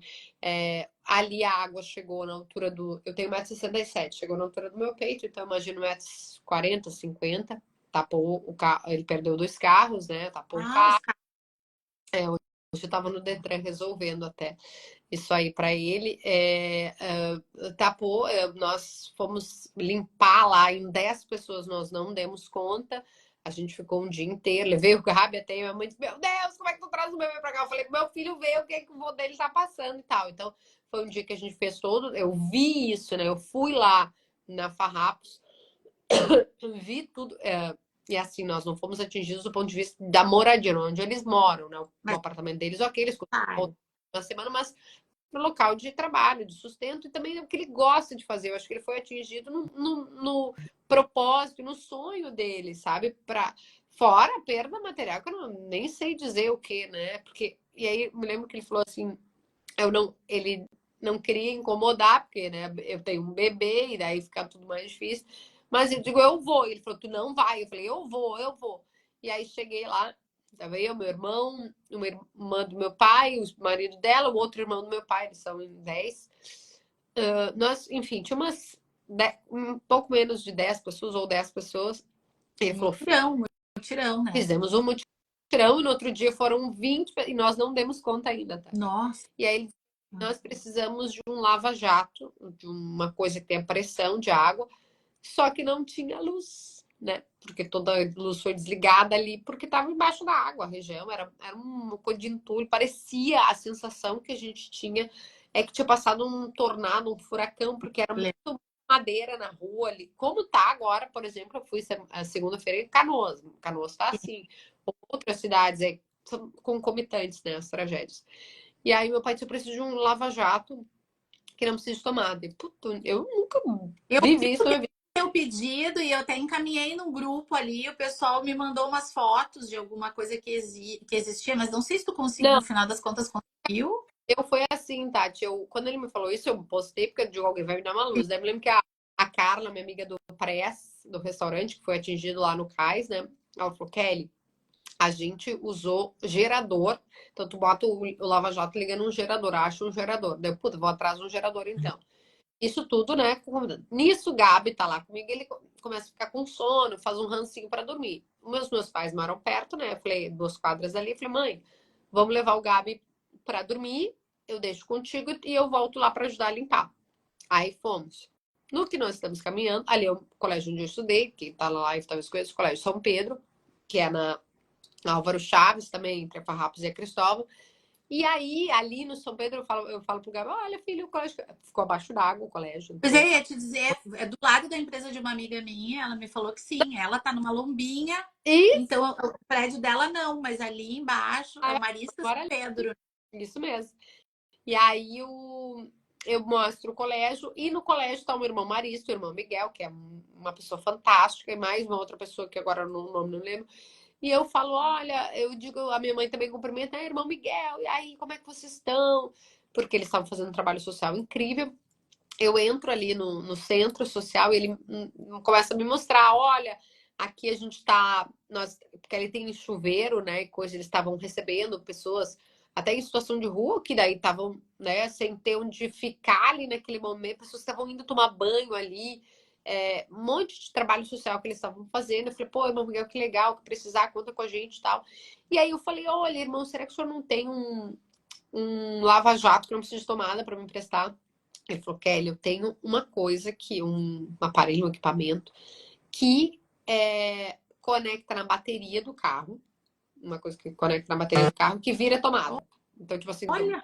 Ali a água chegou na altura do. Eu tenho 1,67 m, chegou na altura do meu peito, então imagino 1,40 m, 50 m. Tapou o carro, ele perdeu 2 carros, né? Tapou o Ah, os carro. caras. Hoje eu estava no Detran resolvendo até isso aí para ele. Tapou, nós fomos limpar lá em 10 pessoas, nós não demos conta. A gente ficou um dia inteiro, levei o Gabi até, e minha mãe disse, meu Deus, como é que tu traz o bebê pra cá? Eu falei, meu filho vê o que, é que o vô dele tá passando e tal. Então, foi um dia que a gente fez todo, eu vi isso, né? Eu fui lá na Farrapos, vi tudo. E assim, nós não fomos atingidos do ponto de vista da moradia, onde eles moram, né? O Mas, apartamento deles, ok, eles claro. continuam uma semana, mas no local de trabalho, de sustento, e também é o que ele gosta de fazer. Eu acho que ele foi atingido no propósito, no sonho dele, sabe? Fora a perda material, que eu nem sei dizer o que, né? Porque, e aí me lembro que ele falou assim, ele não queria incomodar, porque, né, eu tenho um bebê, e daí fica tudo mais difícil. Mas eu digo, eu vou. Ele falou, tu não vai. Eu falei, eu vou, eu vou. E aí cheguei lá, tava eu, meu irmão, uma irmã do meu pai, o marido dela, o outro irmão do meu pai, eles são em 10. Nós, enfim, tinha um pouco menos de 10 pessoas, ou 10 pessoas. Ele falou, Mutirão, mutirão, né? fizemos um mutirão, e no outro dia foram 20, e nós não demos conta ainda, tá? Nossa. E aí nós precisamos de um lava-jato, de uma coisa que tenha pressão de água, só que não tinha luz, né? Porque toda a luz foi desligada ali, porque estava embaixo da água. A região era uma coisa de entulho, parecia a sensação que a gente tinha é que tinha passado um tornado, um furacão, porque era muito madeira na rua ali. Como tá agora, por exemplo, eu fui a segunda-feira em Canoas. Canoas tá assim. Outras cidades são concomitantes, né, as tragédias. E aí meu pai disse, eu preciso de um lava-jato que não precisa de tomada. E, puto, eu nunca Eu vivi isso na minha vida. o pedido e eu até encaminhei no grupo ali, o pessoal me mandou umas fotos de alguma coisa que existia, mas não sei se tu conseguiu, Não, no final das contas, conseguiu. eu fui assim, Tati. Quando ele me falou isso, eu postei, porque eu digo, alguém vai me dar uma luz. Daí eu me lembro que a Carla, minha amiga do Press, do restaurante, que foi atingido lá no cais, né? Ela falou, Kelly, a gente usou gerador. Então, tu bota o lava-jato ligando um gerador, acha um gerador. Daí, puta, vou atrás de um gerador então. Isso tudo, né? Nisso, o Gabi tá lá comigo, ele começa a ficar com sono, faz um rancinho para dormir. Meus pais moram perto, né? Eu falei, 2 quadras ali. Eu falei, mãe, vamos levar o Gabi para dormir, eu deixo contigo e eu volto lá para ajudar a limpar. Aí fomos. No que nós estamos caminhando, ali é o colégio onde eu estudei, que tá lá e talvez conheça o Colégio São Pedro, que é na Álvaro Chaves, também, entre a Farrapos e a Cristóvão. E aí, ali no São Pedro, eu falo pro Gabi, olha, filho, o colégio ficou abaixo d'água, o colégio. Pois é, Então, eu ia te dizer, é do lado da empresa de uma amiga minha, ela me falou que sim, ela tá numa lombinha, isso, então o prédio dela não, mas ali embaixo é o Marista São agora Pedro. isso mesmo. E aí eu mostro o colégio, e no colégio está o meu irmão Marício, o irmão Miguel, que é uma pessoa fantástica, e mais uma outra pessoa que agora o nome não lembro. E eu falo, olha, eu digo, a minha mãe também cumprimenta, irmão Miguel, e aí, como é que vocês estão? Porque eles estavam fazendo um trabalho social incrível. Eu entro ali no centro social e ele começa a me mostrar, olha, aqui a gente tá, porque ali tem chuveiro, né, e coisa, eles estavam recebendo pessoas até em situação de rua, que daí estavam, né, sem ter onde ficar ali naquele momento, pessoas estavam indo tomar banho ali, um monte de trabalho social que eles estavam fazendo. Eu falei, pô, irmão Miguel, que legal, que precisar, conta com a gente e tal. E aí eu falei, olha, irmão, será que o senhor não tem um lava-jato que não precisa de tomada para me emprestar? Ele falou, Kelly, eu tenho uma coisa que, um aparelho, um equipamento, que conecta na bateria do carro, uma coisa que conecta na bateria do carro, que vira tomada. Então, tipo assim, Olha.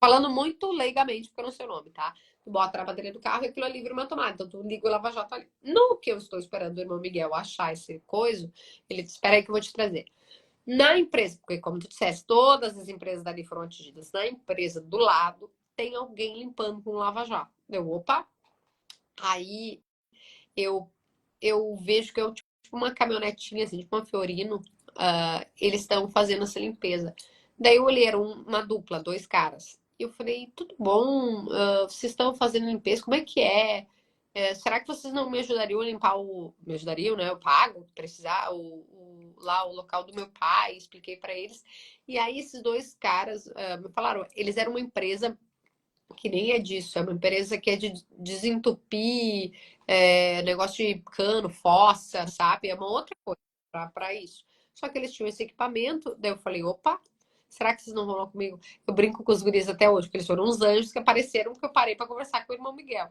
falando muito leigamente, porque eu não sei o nome, tá? Tu bota na bateria do carro e aquilo é livre uma tomada. Então tu liga o lava-jato ali. No que eu estou esperando o irmão Miguel achar esse coisa, ele disse, espera aí que eu vou te trazer. Na empresa, porque como tu disseste, todas as empresas dali foram atingidas. Na empresa do lado, tem alguém limpando com lava-jato. Eu, opa. Aí eu, eu vejo que é tipo uma caminhonetinha, assim, tipo uma Fiorino. Eles estão fazendo essa limpeza. Daí eu olhei, era uma dupla, dois caras. E eu falei, tudo bom? Vocês estão fazendo limpeza? Como é que é? Será que vocês não me ajudariam a limpar o... Me ajudariam, né? Eu pago, precisar, lá o local do meu pai. Expliquei para eles. E aí esses dois caras me falaram, eles eram uma empresa que nem é disso, é uma empresa que é de desentupir, negócio de cano, fossa, sabe? É uma outra coisa para isso. Só que eles tinham esse equipamento, daí eu falei, opa, será que vocês não vão lá comigo? Eu brinco com os guris até hoje, porque eles foram uns anjos que apareceram que eu parei para conversar com o irmão Miguel.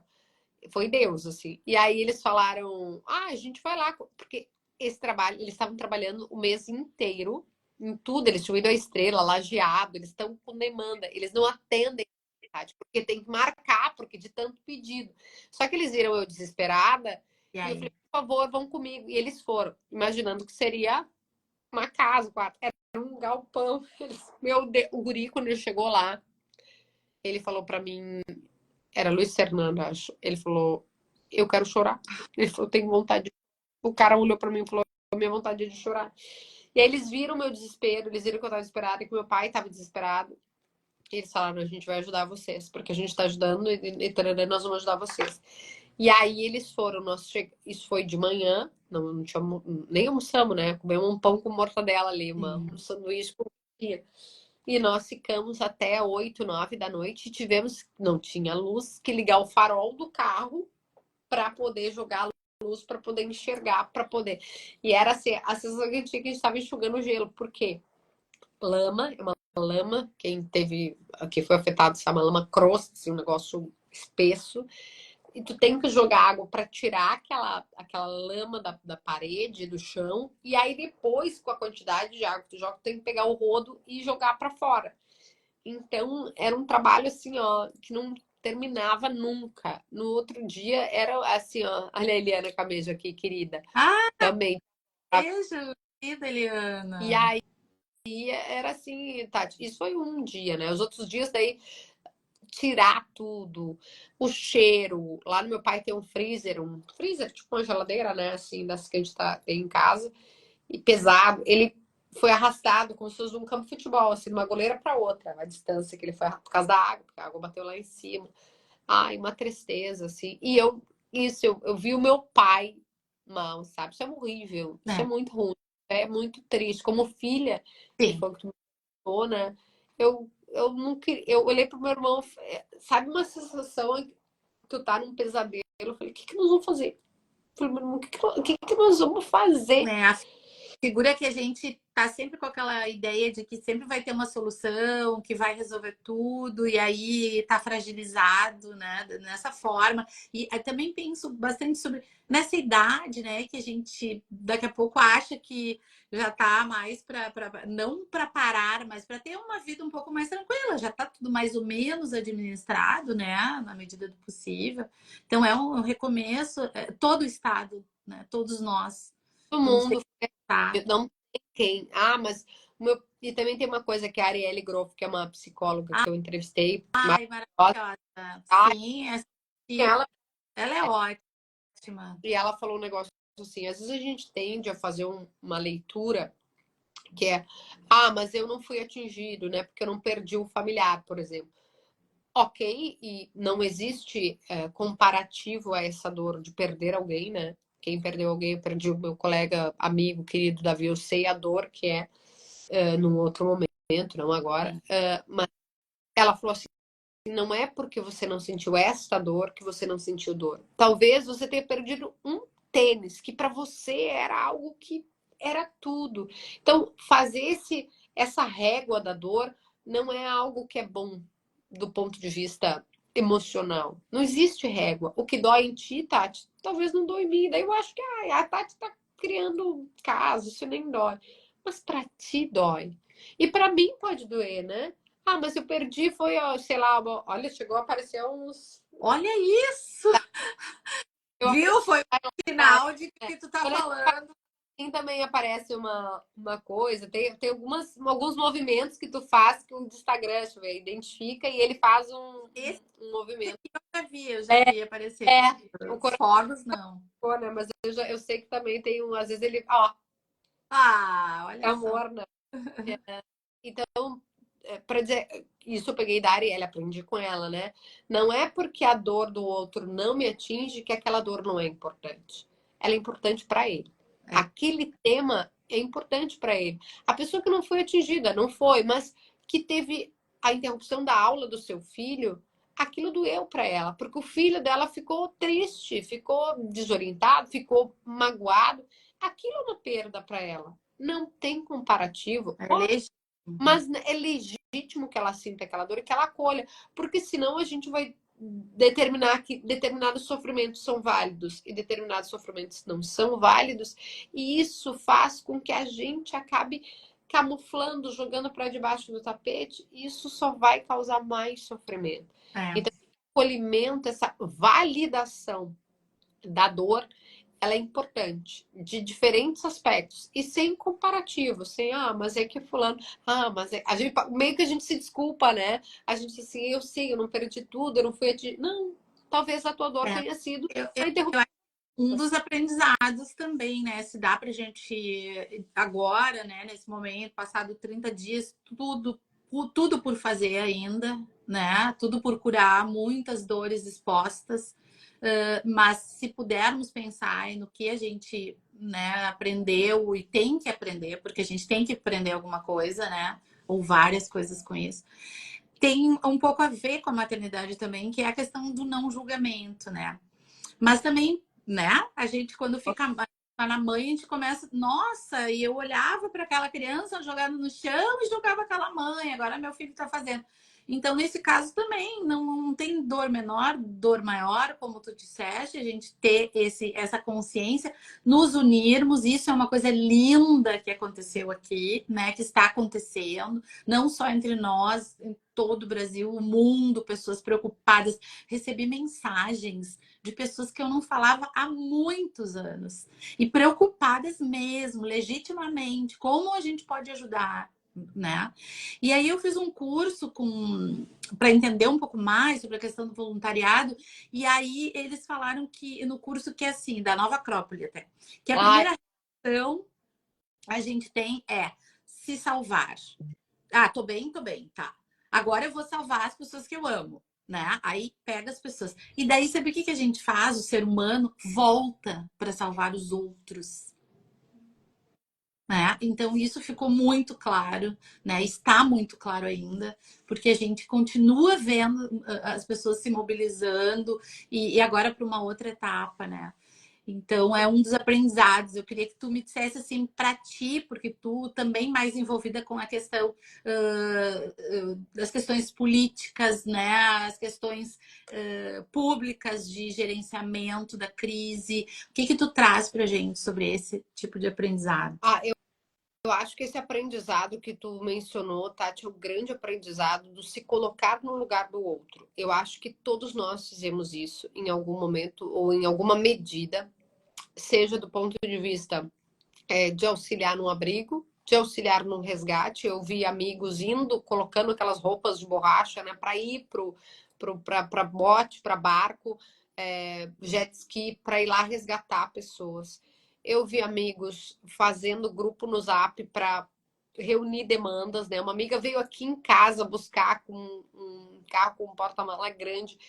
Foi Deus, assim. E aí eles falaram, a gente vai lá, porque esse trabalho, eles estavam trabalhando o mês inteiro, em tudo, eles tinham ido à estrela, lajeado, eles estão com demanda, eles não atendem porque tem que marcar, porque de tanto pedido. Só que eles viram eu desesperada E e eu falei, aí? por favor, vão comigo. E eles foram, imaginando que seria uma casa, quarto. Era um galpão. Meu Deus, o guri, quando ele chegou lá, ele falou pra mim, era Luiz Fernando, acho. Ele falou, eu quero chorar. Ele falou, tenho vontade. O cara olhou pra mim e falou, minha vontade é de chorar. E aí eles viram meu desespero, eles viram que eu tava desesperada e que meu pai tava desesperado. E eles falaram, a gente vai ajudar vocês, porque a gente tá ajudando e nós vamos ajudar vocês. E aí eles foram, isso foi de manhã, não tinha, nem almoçamos, né? Comemos um pão com mortadela ali, um Sim. sanduíche com e nós ficamos até 8, 9 da noite e tivemos, não tinha luz, que ligar o farol do carro para poder jogar a luz, para poder enxergar, para poder. E era assim, a sensação que a gente estava enxugando gelo, porque lama, é uma lama, quem teve, que foi afetado, essa uma lama crosta, assim, um negócio espesso, e tu tem que jogar água para tirar aquela lama da parede, do chão, e aí depois, com a quantidade de água que tu joga, tu tem que pegar o rodo e jogar para fora. Então, era um trabalho assim, ó, que não terminava nunca. No outro dia, era assim, ó, olha a Eliana Camejo aqui, querida, Ah, também. beijo, querida E Eliana. aí, era assim, Tati, isso foi um dia, né? Os outros dias, daí, tirar tudo, o cheiro. Lá no meu pai tem um freezer, tipo uma geladeira, né? Assim, das que a gente tem em casa, e pesado. Ele foi arrastado como se fosse um campo de futebol, assim, de uma goleira para outra, a distância que ele foi por causa da água, porque a água bateu lá em cima. Ai, uma tristeza, assim. E eu vi o meu pai mal, sabe? Isso é horrível, isso é É, muito ruim, é muito triste. Como filha, que sim. foi o que tu né? Eu não queria. Eu olhei pro meu irmão, sabe uma sensação que tu tá num pesadelo? Eu falei, o que que nós vamos fazer? Eu falei, meu irmão, o que que nós vamos fazer? É, a figura que a gente tá sempre com aquela ideia de que sempre vai ter uma solução, que vai resolver tudo, e aí tá fragilizado, né? Nessa forma. E eu também penso bastante sobre nessa idade, né? Que a gente daqui a pouco acha que já tá mais para não para parar, mas para ter uma vida um pouco mais tranquila, já tá tudo mais ou menos administrado, né? Na medida do possível. Então é um recomeço, todo o estado, né? Todos nós Todo vamos ter mundo, que estar. não tem quem. Ah, mas o meu. E também tem uma coisa que a Arielle Groff, que é uma psicóloga que eu entrevistei, Ai, maravilhosa, maravilhosa. tá? Sim, essa aqui, ela, ela é ótima. e ela falou um negócio assim: às vezes a gente tende a fazer uma leitura que é, mas eu não fui atingido, né? Porque eu não perdi o familiar, por exemplo. Ok, e não existe comparativo a essa dor de perder alguém, né? Quem perdeu alguém, eu perdi o meu colega, amigo, querido Davi, eu sei a dor que é num outro momento, não agora. Sim. Mas ela falou assim: não é porque você não sentiu esta dor que você não sentiu dor. Talvez você tenha perdido um tênis, que para você era algo que era tudo. Então, fazer essa régua da dor não é algo que é bom do ponto de vista emocional. Não existe régua. O que dói em ti, Tati, talvez não dói em mim. Daí eu acho que a Tati tá criando caso, isso nem dói. Mas para ti dói. E para mim pode doer, né? Ah, mas eu perdi, foi, ó, sei lá, olha, chegou a aparecer uns. Olha isso! Eu, Viu? Foi o sinal de é, que tu tá quando a gente falando. assim, também aparece uma coisa, tem alguns movimentos que tu faz que o Instagram, deixa eu ver, identifica e ele faz Esse um movimento. eu já vi aparecer. É, o Os fogos, não. coração, né? Mas eu sei que também tem um, às vezes ele, ó, Ah, é olha só. amor, né? Então, para dizer, isso eu peguei da Arielle, aprendi com ela, né? Não é porque a dor do outro não me atinge que aquela dor não é importante. Ela é importante para ele. É, Aquele tema é importante para ele. A pessoa que não foi atingida, não foi, mas que teve a interrupção da aula do seu filho, aquilo doeu para ela, porque o filho dela ficou triste, ficou desorientado, ficou magoado. Aquilo é uma perda para ela. Não tem comparativo. é legítimo. Mas é legítimo que ela sinta aquela dor e que ela acolha, porque senão a gente vai determinar que determinados sofrimentos são válidos e determinados sofrimentos não são válidos, e isso faz com que a gente acabe camuflando, jogando para debaixo do tapete, e isso só vai causar mais sofrimento. É. Então, o acolhimento, essa validação da dor, ela é importante, de diferentes aspectos, e sem comparativo, sem, mas é que fulano, mas é... a gente, meio que a gente se desculpa, né? A gente assim, eu sei, eu não perdi tudo, eu não fui atingida. Não, talvez a tua dor É. tenha sido Eu, a interrupção. eu acho que um dos aprendizados também, né? Se dá pra gente agora, né, nesse momento, passado 30 dias, tudo por fazer ainda, né? Tudo por curar, muitas dores expostas. Mas se pudermos pensar no que a gente, né, aprendeu e tem que aprender, porque a gente tem que aprender alguma coisa, né? Ou várias coisas com isso. Tem um pouco a ver com a maternidade também, que é a questão do não julgamento, né? Mas também, né? A gente, quando fica tá na mãe, a gente começa, nossa, e eu olhava para aquela criança jogada no chão e julgava aquela mãe, agora meu filho está fazendo. Então, nesse caso também, não tem dor menor, dor maior, como tu disseste, a gente ter essa consciência, nos unirmos, isso é uma coisa linda que aconteceu aqui, né? Que está acontecendo, não só entre nós, em todo o Brasil, o mundo, pessoas preocupadas. Recebi mensagens de pessoas que eu não falava há muitos anos e preocupadas mesmo, legitimamente, como a gente pode ajudar, né? E aí eu fiz um curso para entender um pouco mais sobre a questão do voluntariado, e aí eles falaram que no curso que é assim, da Nova Acrópole até, que a primeira reação a gente tem é se salvar. Ah, tô bem, tá. Agora eu vou salvar as pessoas que eu amo, né? Aí pega as pessoas. E daí, sabe o que a gente faz? O ser humano volta para salvar os outros. Né? Então, isso ficou muito claro, né? Está muito claro ainda, porque a gente continua vendo as pessoas se mobilizando e agora para uma outra etapa, né? Então, é um dos aprendizados. Eu queria que tu me dissesse assim para ti, porque tu também mais envolvida com a questão das questões políticas, né? As questões públicas de gerenciamento da crise. O que tu traz para a gente sobre esse tipo de aprendizado? Eu acho que esse aprendizado que tu mencionou, Tati, é o grande aprendizado do se colocar no lugar do outro. Eu acho que todos nós fizemos isso em algum momento ou em alguma medida, seja do ponto de vista de auxiliar num abrigo, de auxiliar num resgate. Eu vi amigos indo, colocando aquelas roupas de borracha, né, para ir para bote, para barco, jet ski, para ir lá resgatar pessoas. Eu vi amigos fazendo grupo no Zap para reunir demandas, né? Uma amiga veio aqui em casa buscar com um carro com um porta-mala grande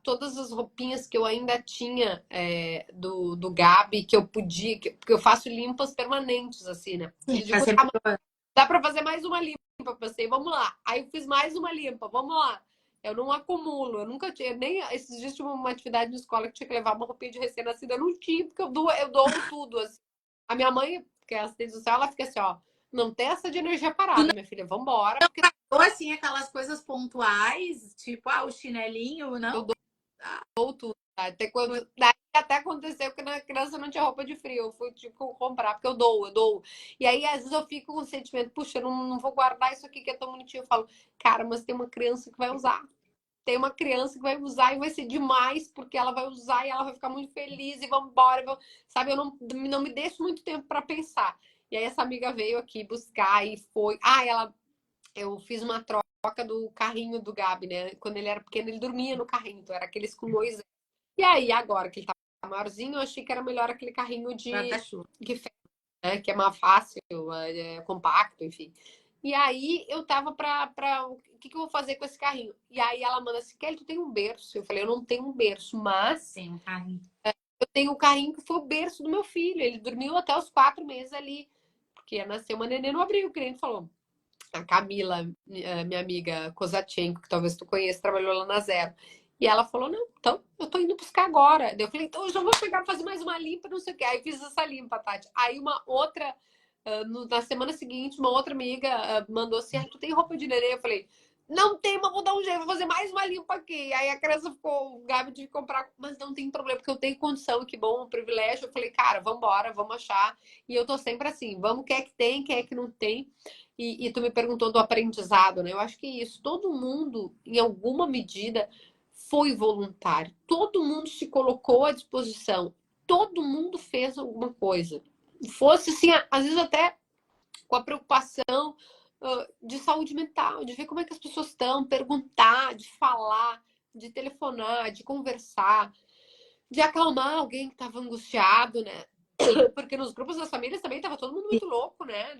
todas as roupinhas que eu ainda tinha do Gabi, que eu podia, porque eu faço limpas permanentes, assim, né? Sim, Eu tá digo, sempre. dá para fazer mais uma limpa, eu pensei, vamos lá. Aí eu fiz mais uma limpa, vamos lá. Eu não acumulo, eu nunca tinha, nem esses dias tinha uma atividade de escola que tinha que levar uma roupinha de recém-nascida, eu não tinha, porque eu dou tudo, assim. A minha mãe, que é assistente social, ela fica assim, ó, não tem essa de energia Tu parada, minha filha, vambora, porque ou assim, aquelas coisas pontuais, tipo, o chinelinho, eu não? Ah, dou tudo, tá? Até foi quando até aconteceu que na criança não tinha roupa de frio. Eu fui, tipo, comprar, porque eu dou. E aí, às vezes, eu fico com o sentimento, puxa, eu não vou guardar isso aqui que é tão bonitinho. Eu falo, cara, mas tem uma criança que vai usar. Tem uma criança que vai usar e vai ser demais, porque ela vai usar e ela vai ficar muito feliz e vamos embora. Sabe, eu não me deixo muito tempo para pensar. E aí, essa amiga veio aqui buscar e foi. Eu fiz uma troca do carrinho do Gabi, né? Quando ele era pequeno, ele dormia no carrinho, então era aqueles com 2 anos. E aí, agora que ele tá maiorzinho, eu achei que era melhor aquele carrinho de Guarda-chuva. que, né? Que é mais fácil, compacto, enfim. E aí eu tava o que eu vou fazer com esse carrinho? E aí ela manda assim, Kelly, tu tem um berço? Eu falei, eu não tenho um berço, mas Tem um carrinho. eu tenho o carrinho que foi o berço do meu filho. Ele dormiu até os 4 meses ali, porque ia nascer uma neném no abril, que nem falou. A Camila, minha amiga Kozachenko, que talvez tu conheça, trabalhou lá na Zero. E ela falou, não, então eu tô indo buscar agora. Daí eu falei, então eu já vou chegar fazer mais uma limpa, não sei o quê. Aí fiz essa limpa, Tati. Aí uma outra, na semana seguinte, uma outra amiga mandou assim, tu tem roupa de neném? Eu falei, não tem, mas vou dar um jeito, vou fazer mais uma limpa aqui. Aí a criança ficou, o Gabi de comprar, mas não tem problema, porque eu tenho condição, que bom, um privilégio. Eu falei, cara, vambora, vamos achar. E eu tô sempre assim, vamos, quer que tem, quer que não tem. E tu me perguntou do aprendizado, né? Eu acho que é isso. Todo mundo, em alguma medida, foi voluntário. Todo mundo se colocou à disposição. Todo mundo fez alguma coisa. Fosse, assim, às vezes até com a preocupação de saúde mental, de ver como é que as pessoas estão, perguntar, de falar, de telefonar, de conversar, de acalmar alguém que estava angustiado, né? Porque nos grupos das famílias também estava todo mundo muito louco, né?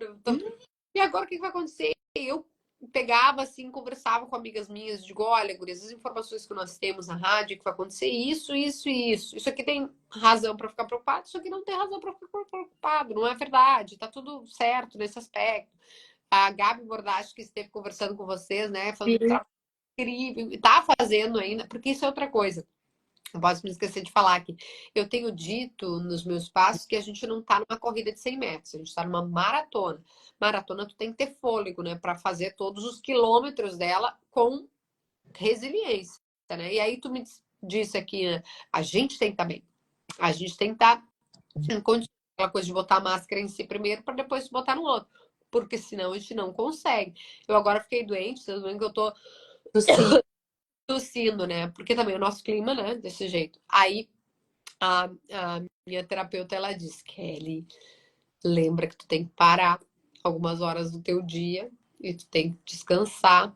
E agora o que vai acontecer? Eu pegava assim, conversava com amigas minhas, digo, olha, gurias, as informações que nós temos na rádio, que vai acontecer isso, isso e isso. Isso aqui tem razão para ficar preocupado, isso aqui não tem razão para ficar preocupado, não é verdade, tá tudo certo nesse aspecto. A Gabi Bordache, que esteve conversando com vocês, né, falando do trabalho incrível, tá fazendo ainda, porque isso é outra coisa. Não posso me esquecer de falar aqui. Eu tenho dito nos meus passos que a gente não está numa corrida de 100 metros, a gente está numa maratona. Maratona, tu tem que ter fôlego, né, para fazer todos os quilômetros dela com resiliência, né? E aí tu me disse aqui, né, a gente tem que estar bem. A gente tem que estar em condição, aquela coisa de botar a máscara em si primeiro para depois botar no outro. Porque senão a gente não consegue. Eu agora fiquei doente, vocês veem que eu tô tossindo, né? Porque também o nosso clima, né? Desse jeito. Aí a minha terapeuta, ela disse, Kelly, lembra que tu tem que parar algumas horas do teu dia e tu tem que descansar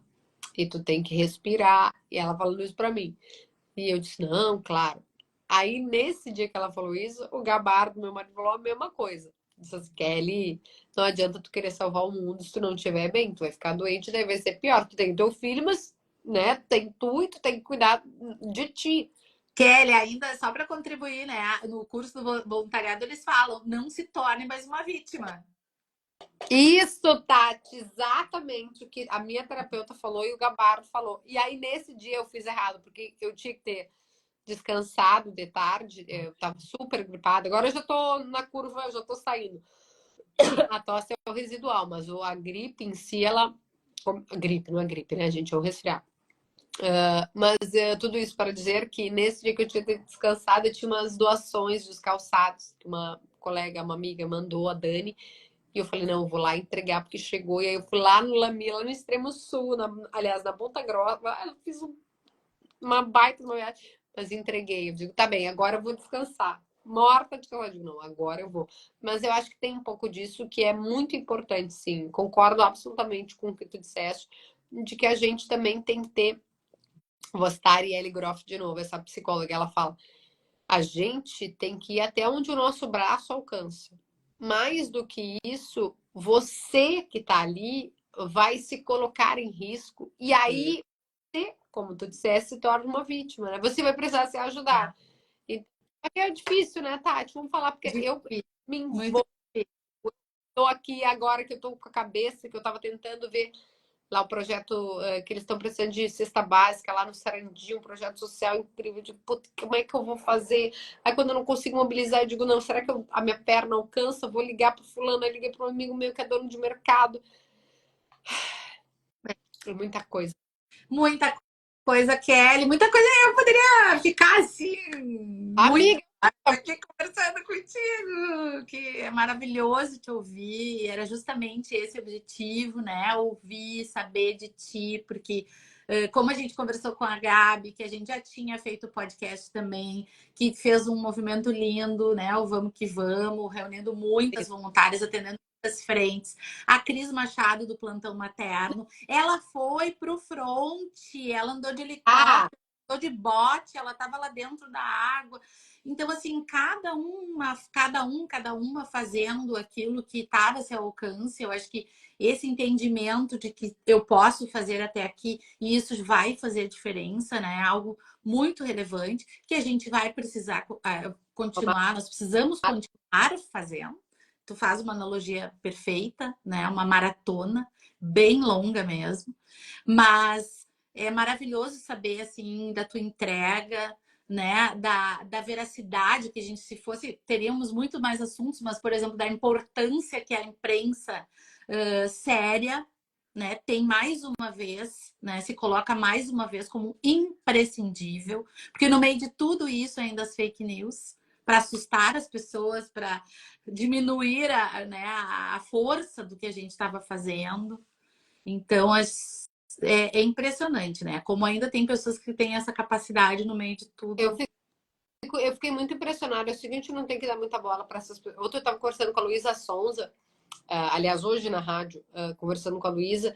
e tu tem que respirar. E ela falando isso pra mim. E eu disse, não, claro. Aí, nesse dia que ela falou isso, o Gabardo, meu marido, falou a mesma coisa. Disse assim, Kelly, não adianta tu querer salvar o mundo se tu não estiver bem. Tu vai ficar doente, daí vai ser pior. Tu tem teu filho, mas, né, tem tu e tu tem que cuidar de ti. Kelly, ainda só para contribuir, né? No curso do voluntariado eles falam, não se torne mais uma vítima. Isso, Tati, exatamente o que a minha terapeuta falou e o Gabardo falou. E aí, nesse dia, eu fiz errado, porque eu tinha que ter descansado de tarde, eu tava super gripada. Agora eu já tô na curva, eu já tô saindo. A tosse é o residual, mas a gripe em si, ela. A gripe, não é gripe, né, gente? É um resfriado. Mas tudo isso para dizer que nesse dia que eu tinha descansado, eu tinha umas doações dos calçados que uma colega, uma amiga mandou, a Dani. E eu falei, não, eu vou lá entregar, porque chegou. E aí eu fui lá no Lami, lá no extremo sul, aliás, na Ponta Grossa. Eu fiz uma baita uma viagem, mas entreguei. Eu digo, tá bem, agora eu vou descansar. Morta de calor. Eu digo, não, agora eu vou. Mas eu acho que tem um pouco disso que é muito importante, sim. Concordo absolutamente com o que tu disseste, de que a gente também tem que ter. Vou citar a Arielle Groff de novo, essa psicóloga, ela fala: a gente tem que ir até onde o nosso braço alcança. Mais do que isso, você que está ali vai se colocar em risco. E aí, você, como tu disseste, se torna uma vítima, né? Você vai precisar se ajudar. E é difícil, né, Tati? Vamos falar, porque eu me Muito envolvo. Estou aqui agora que eu estou com a cabeça, que eu estava tentando ver lá o projeto que eles estão precisando de cesta básica lá no Sarandi, um projeto social incrível, de puta, como é que eu vou fazer? Aí quando eu não consigo mobilizar, eu digo, não, será que a minha perna alcança? Eu vou ligar para fulano, eu liguei para um amigo meu que é dono de mercado. É muita coisa. muita coisa, Kelly, muita coisa. Eu poderia ficar assim, muito Amiga, Aqui conversando contigo, que é maravilhoso te ouvir. E era justamente esse o objetivo, né? Ouvir, saber de ti, porque como a gente conversou com a Gabi, que a gente já tinha feito podcast também, que fez um movimento lindo, né? O Vamos que Vamos, reunindo muitas voluntárias, atendendo muitas frentes. A Cris Machado, do Plantão Materno, ela foi pro front, ela andou de Ah, helicóptero, andou de bote, ela estava lá dentro da água. Então, assim, cada uma fazendo aquilo que estava a seu alcance. Eu acho que esse entendimento de que eu posso fazer até aqui e isso vai fazer diferença, né? É algo muito relevante que a gente vai precisar continuar, nós precisamos continuar fazendo. Tu faz uma analogia perfeita, né? Uma maratona bem longa mesmo, mas é maravilhoso saber assim da tua entrega, né, da veracidade que a gente, se fosse, teríamos muito mais assuntos, mas, por exemplo, da importância que a imprensa séria, né, tem mais uma vez, né, se coloca mais uma vez como imprescindível, porque no meio de tudo isso ainda as fake news, para assustar as pessoas, para diminuir né, a força do que a gente estava fazendo. Então, é impressionante, né? Como ainda tem pessoas que têm essa capacidade no meio de eu tudo. eu fiquei muito impressionada. É o seguinte, não tem que dar muita bola para essas pessoas. Ontem eu estava conversando com a Luísa Sonza, aliás, hoje na rádio, conversando com a Luísa,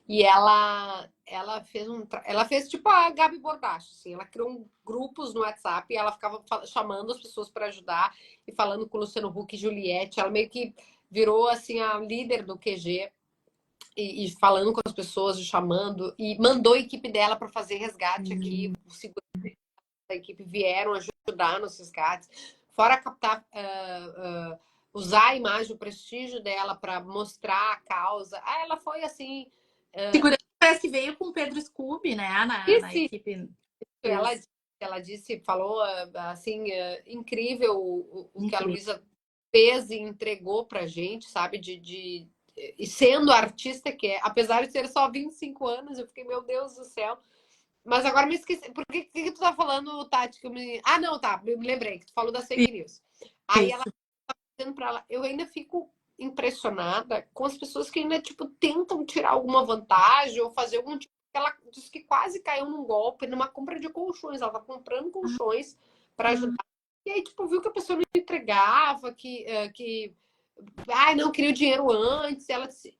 e ela fez tipo a Gabi Bordache, assim, ela criou grupos no WhatsApp e ela ficava chamando as pessoas para ajudar e falando com o Luciano Huck e Juliette. Ela meio que virou assim a líder do QG e falando com as pessoas, chamando, e mandou a equipe dela para fazer resgate aqui. O segurança da equipe vieram ajudar nos resgates, fora captar, usar a imagem, o prestígio dela para mostrar a causa. Ah, ela foi assim. Segurança parece que veio com o Pedro Scooby, né? Na Disse, equipe. ela, Isso. ela disse, falou assim, incrível o que a Incrível. Luísa fez e entregou pra gente, sabe? E sendo a artista que é, apesar de ter só 25 anos, eu fiquei, meu Deus do céu. Mas agora me esqueci. Por que tu tá falando, Tati? Ah, não, tá. Me lembrei que tu falou das fake news. Aí ela Isso. dizendo pra ela, eu ainda fico impressionada com as pessoas que ainda, tipo, tentam tirar alguma vantagem ou fazer algum tipo. Ela disse que quase caiu num golpe numa compra de colchões. Ela tá comprando colchões para ajudar. E aí, tipo, viu que a pessoa não entregava, que ai, não queria o dinheiro antes. Ela disse,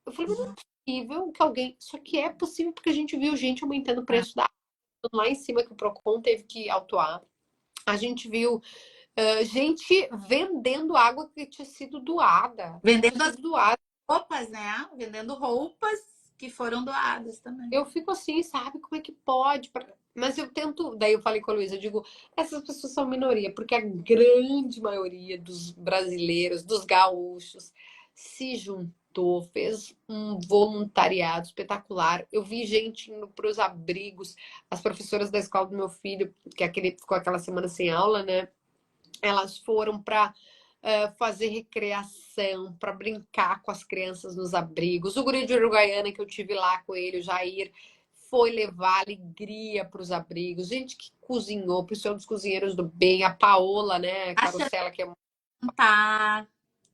eu falei, mas não é possível que alguém. Só que é possível porque a gente viu gente aumentando o preço da água lá em cima que o Procon teve que autuar. A gente viu gente vendendo água que tinha sido doada. Que tinha Vendendo as sido doada. roupas, né? Vendendo roupas que foram doadas também. Eu fico assim, sabe? Como é que pode? Mas eu tento. Daí eu falei com a Luísa, eu digo, essas pessoas são minoria, porque a grande maioria dos brasileiros, dos gaúchos, se juntou, fez um voluntariado espetacular. Eu vi gente indo para os abrigos, as professoras da escola do meu filho, que ficou aquela semana sem aula, né? Elas foram para fazer recreação, para brincar com as crianças nos abrigos. O guri de Uruguaiana, que eu tive lá com ele, o Jair, foi levar alegria para os abrigos. Gente que cozinhou, o pessoal dos cozinheiros do bem, a Paola, né, A Xana Carosella, que é cantar. A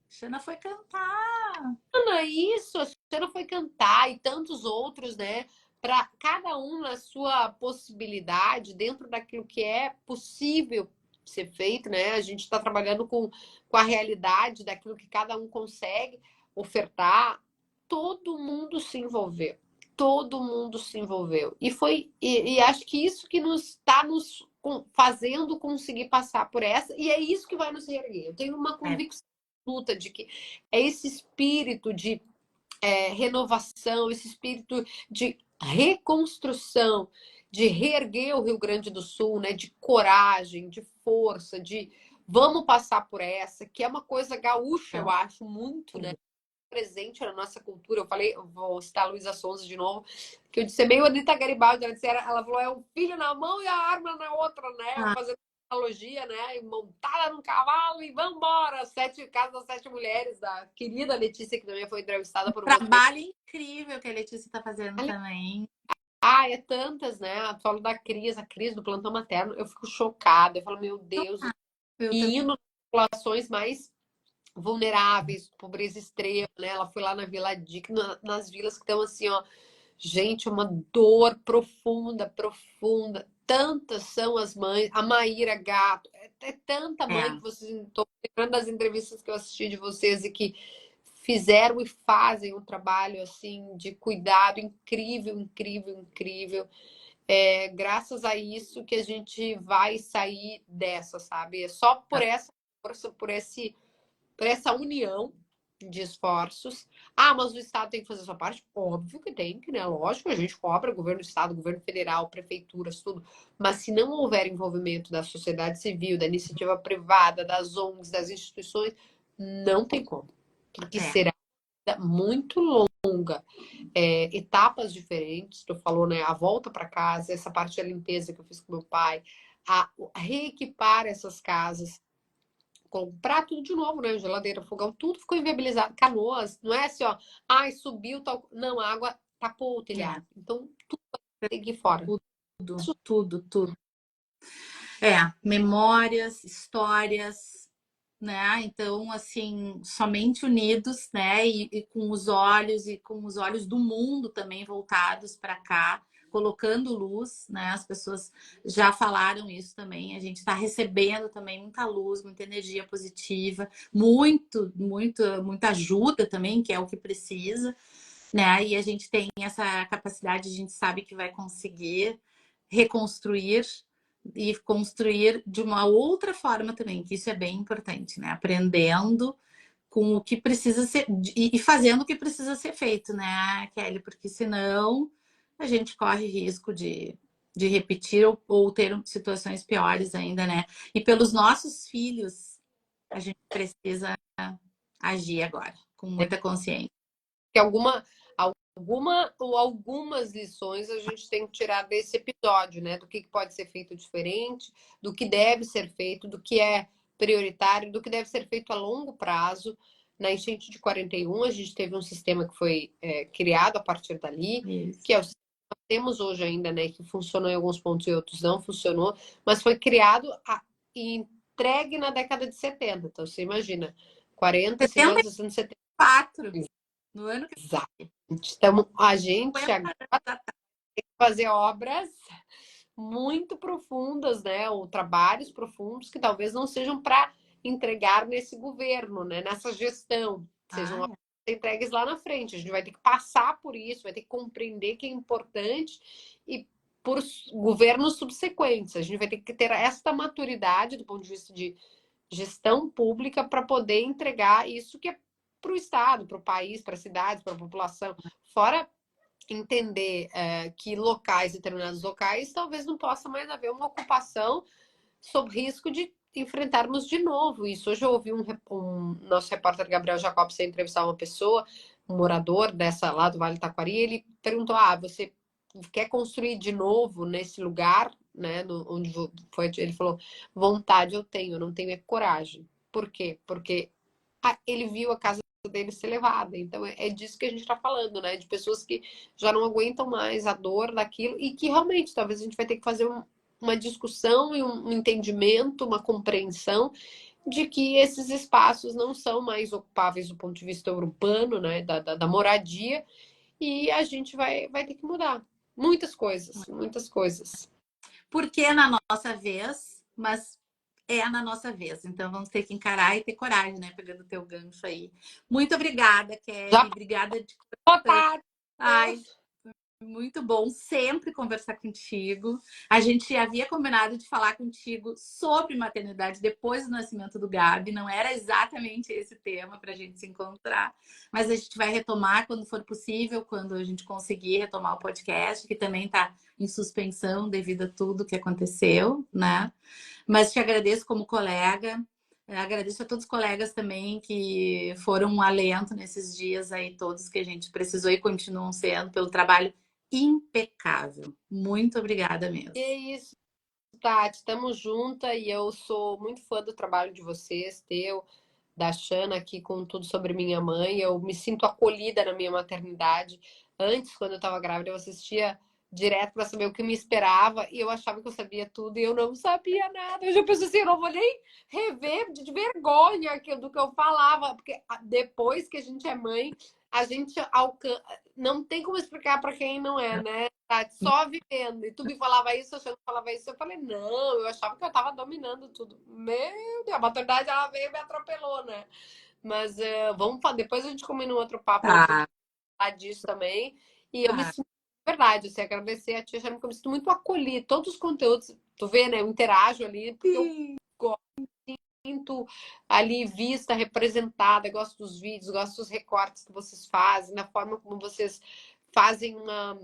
Xana foi cantar. Ana, isso, a Xana foi cantar e tantos outros, né? Para cada um na sua possibilidade, dentro daquilo que é possível ser feito, né? A gente está trabalhando com a realidade daquilo que cada um consegue ofertar. Todo mundo se envolveu. Todo mundo se envolveu. E acho que isso que nos está nos fazendo conseguir passar por essa, e é isso que vai nos reerguer. Eu tenho uma É. convicção absoluta de que é esse espírito de renovação, esse espírito de reconstrução, de reerguer o Rio Grande do Sul, né? De coragem, de força, de vamos passar por essa, que é uma coisa gaúcha, eu acho, muito, né? Presente na nossa cultura. Eu falei, eu vou citar a Luísa Sonza de novo, que eu disse, é meio Anitta Garibaldi, ela falou, é o filho na mão e a arma na outra, né? Ah, Fazendo analogia, né? E montada num cavalo e vambora! Casa das Sete Mulheres, da querida Letícia, que também foi entrevistada por você. trabalho incrível que a Letícia está fazendo também. Ah, é tantas, né? Eu falo da Cris, a Cris do Plantão Materno, eu fico chocada. Eu falo, meu Deus, Eu e também. indo nas populações mais vulneráveis, pobreza extrema, né? Ela foi lá na Vila Dick, nas vilas que estão assim, ó, gente, uma dor profunda, profunda. Tantas são as mães, a Maíra Gato, é tanta mãe que É, vocês estão lembrando das entrevistas que eu assisti de vocês e que fizeram e fazem um trabalho assim de cuidado incrível, incrível, incrível. É graças a isso que a gente vai sair dessa, sabe? É só por essa força, por essa união de esforços. Ah, mas o Estado tem que fazer a sua parte? Óbvio que tem, que né? Lógico, a gente cobra, governo do Estado, governo federal, prefeituras, tudo. Mas se não houver envolvimento da sociedade civil, da iniciativa privada, das ONGs, das instituições, não tem como. Porque é. será muito longa. Etapas diferentes, tu falou, né? A volta para casa, essa parte da limpeza que eu fiz com meu pai, a reequipar essas casas, comprar tudo de novo, né? Geladeira, fogão, tudo ficou inviabilizado. Canoas, não é assim, ó, ai, subiu tal. Não, a água tapou o É. telhado. Então, tudo tem que ir fora. Tudo, tudo, tudo. É, memórias, histórias, né? Então, assim, somente unidos, né? E com os olhos do mundo também voltados para cá, colocando luz, né? As pessoas já falaram isso também. A gente está recebendo também muita luz, muita energia positiva, muita ajuda também, que é o que precisa, né? E a gente tem essa capacidade, a gente sabe que vai conseguir reconstruir e construir de uma outra forma também, que isso é bem importante, né? Aprendendo com o que precisa ser e fazendo o que precisa ser feito, né, Kelly? Porque senão a gente corre risco de repetir ou ter situações piores ainda, né? E pelos nossos filhos, a gente precisa agir agora, com muita consciência. Que alguma ou algumas lições a gente tem que tirar desse episódio, né? Do que pode ser feito diferente, do que deve ser feito, do que é prioritário, do que deve ser feito a longo prazo. Na enchente de 41, a gente teve um sistema que foi criado a partir dali, Isso. que é o sistema que temos hoje ainda, né? Que funcionou em alguns pontos e outros não funcionou, mas foi criado e entregue na década de 70. Então, você imagina, 40, 50, 60, 70. 74, no ano que Exato. Então, a gente 50 agora anos atrás. tem que fazer obras muito profundas, né? Ou trabalhos profundos que talvez não sejam para entregar nesse governo, né? Nessa gestão, sejam Ah, entregues lá na frente. A gente vai ter que passar por isso, vai ter que compreender que é importante e por governos subsequentes. A gente vai ter que ter esta maturidade do ponto de vista de gestão pública para poder entregar isso que é para o Estado, para o país, para a cidade, para a população. Fora entender que locais, determinados locais, talvez não possa mais haver uma ocupação sob risco de enfrentarmos de novo isso. Hoje eu ouvi nosso repórter Gabriel Jacobson entrevistar uma pessoa, um morador dessa lá do Vale do Taquari, ele perguntou: você quer construir de novo nesse lugar, né, onde foi? Ele falou: vontade eu tenho, eu não tenho coragem. Por quê? Porque ele viu a casa dele ser levada. Então é disso que a gente está falando, né? De pessoas que já não aguentam mais a dor daquilo e que realmente talvez a gente vai ter que fazer uma discussão e um entendimento, uma compreensão de que esses espaços não são mais ocupáveis do ponto de vista urbano, né? Da moradia, e a gente vai ter que mudar. Muitas coisas, muitas coisas. porque é na nossa vez, mas é na nossa vez. Então vamos ter que encarar e ter coragem, né? Pegando o teu gancho aí. Muito obrigada, Já Kelly. Obrigada de boa coração. tarde. Ai, muito bom sempre conversar contigo. A gente havia combinado de falar contigo sobre maternidade depois do nascimento do Gabi. Não era exatamente esse tema para a gente se encontrar, mas a gente vai retomar quando for possível, quando a gente conseguir retomar o podcast, que também está em suspensão devido a tudo que aconteceu, né? Mas te agradeço como colega. Agradeço a todos os colegas também que foram um alento nesses dias aí, todos que a gente precisou e continuam sendo, pelo trabalho impecável. Muito obrigada mesmo. Que isso, Tati, estamos juntas e eu sou muito fã do trabalho de vocês, teu, da Xana aqui com tudo sobre minha mãe. Eu me sinto acolhida na minha maternidade. Antes, quando eu estava grávida, eu assistia direto para saber o que me esperava, e eu achava que eu sabia tudo e eu não sabia nada. Eu já pensei assim, eu não vou nem rever de vergonha do que eu falava, porque depois que a gente é mãe, a gente alcança. Não tem como explicar para quem não é, né? Tá só vivendo. E tu me falava isso, achando que falava isso. Eu falei, não, eu achava que eu tava dominando tudo. Meu Deus, a maternidade ela veio e me atropelou, né? Mas vamos falar, depois a gente combina um outro papo pra gente Tá, falar disso também. E eu me tá. sinto, verdade, assim, agradecer a tia, achando que eu me sinto muito acolhida. Todos os conteúdos, tu vê, né? Eu interajo ali, porque eu Sim. sinto ali vista, representada, gosto dos vídeos, gosto dos recortes que vocês fazem, na forma como vocês fazem uma,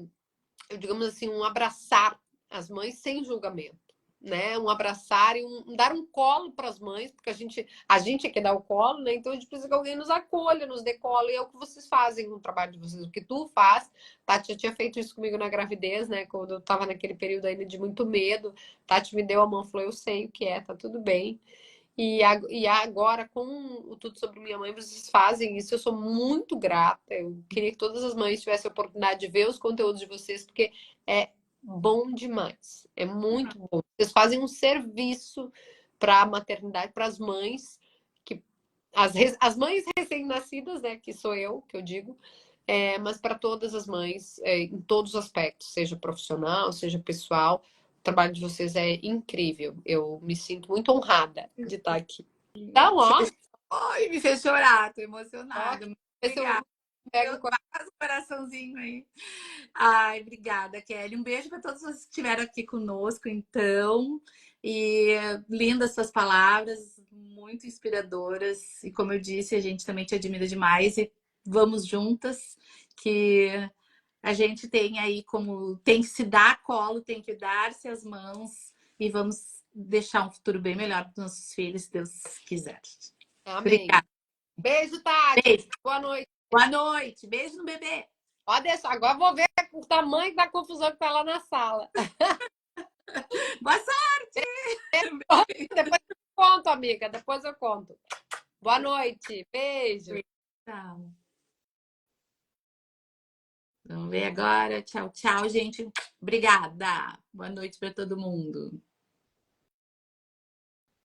digamos assim, um abraçar as mães sem julgamento, né? Um abraçar e dar um colo para as mães, porque a gente é que dá o colo, né? Então a gente precisa que alguém nos acolha, nos dê colo, e é o que vocês fazem no trabalho de vocês, o que tu faz. Tati já tinha feito isso comigo na gravidez, né? Quando eu tava naquele período ainda de muito medo. Tati me deu a mão, falou: eu sei o que é, tá tudo bem. E agora, com o Tudo Sobre Minha Mãe, vocês fazem isso. Eu sou muito grata. Eu queria que todas as mães tivessem a oportunidade de ver os conteúdos de vocês, porque é bom demais. É muito bom. Vocês fazem um serviço para a maternidade, para as mães, que as mães recém-nascidas, né? Que sou eu, que eu digo, mas para todas as mães, em todos os aspectos, seja profissional, seja pessoal. O trabalho de vocês é incrível. Eu me sinto muito honrada de estar aqui. Então, ó, Ai, me fez chorar, tô ó, emocionada. Muito esse obrigada. eu pego Meu, faz um coraçãozinho aí. Ai, obrigada, Kelly. Um beijo para todos vocês que estiveram aqui conosco, então. E lindas suas palavras, muito inspiradoras. E como eu disse, a gente também te admira demais. E vamos juntas, que a gente tem aí como tem que se dar colo, tem que dar-se as mãos e vamos deixar um futuro bem melhor para os nossos filhos, se Deus quiser. Amém. Obrigada. Beijo, Tati. Beijo. Boa noite. Boa noite. Beijo no bebê. Pode deixar. Agora vou ver o tamanho da confusão que tá lá na sala. Boa sorte. Depois eu conto, amiga. Depois eu conto. Boa noite. Beijo. Tchau. Vamos ver agora. Tchau, tchau, gente. Obrigada. Boa noite para todo mundo.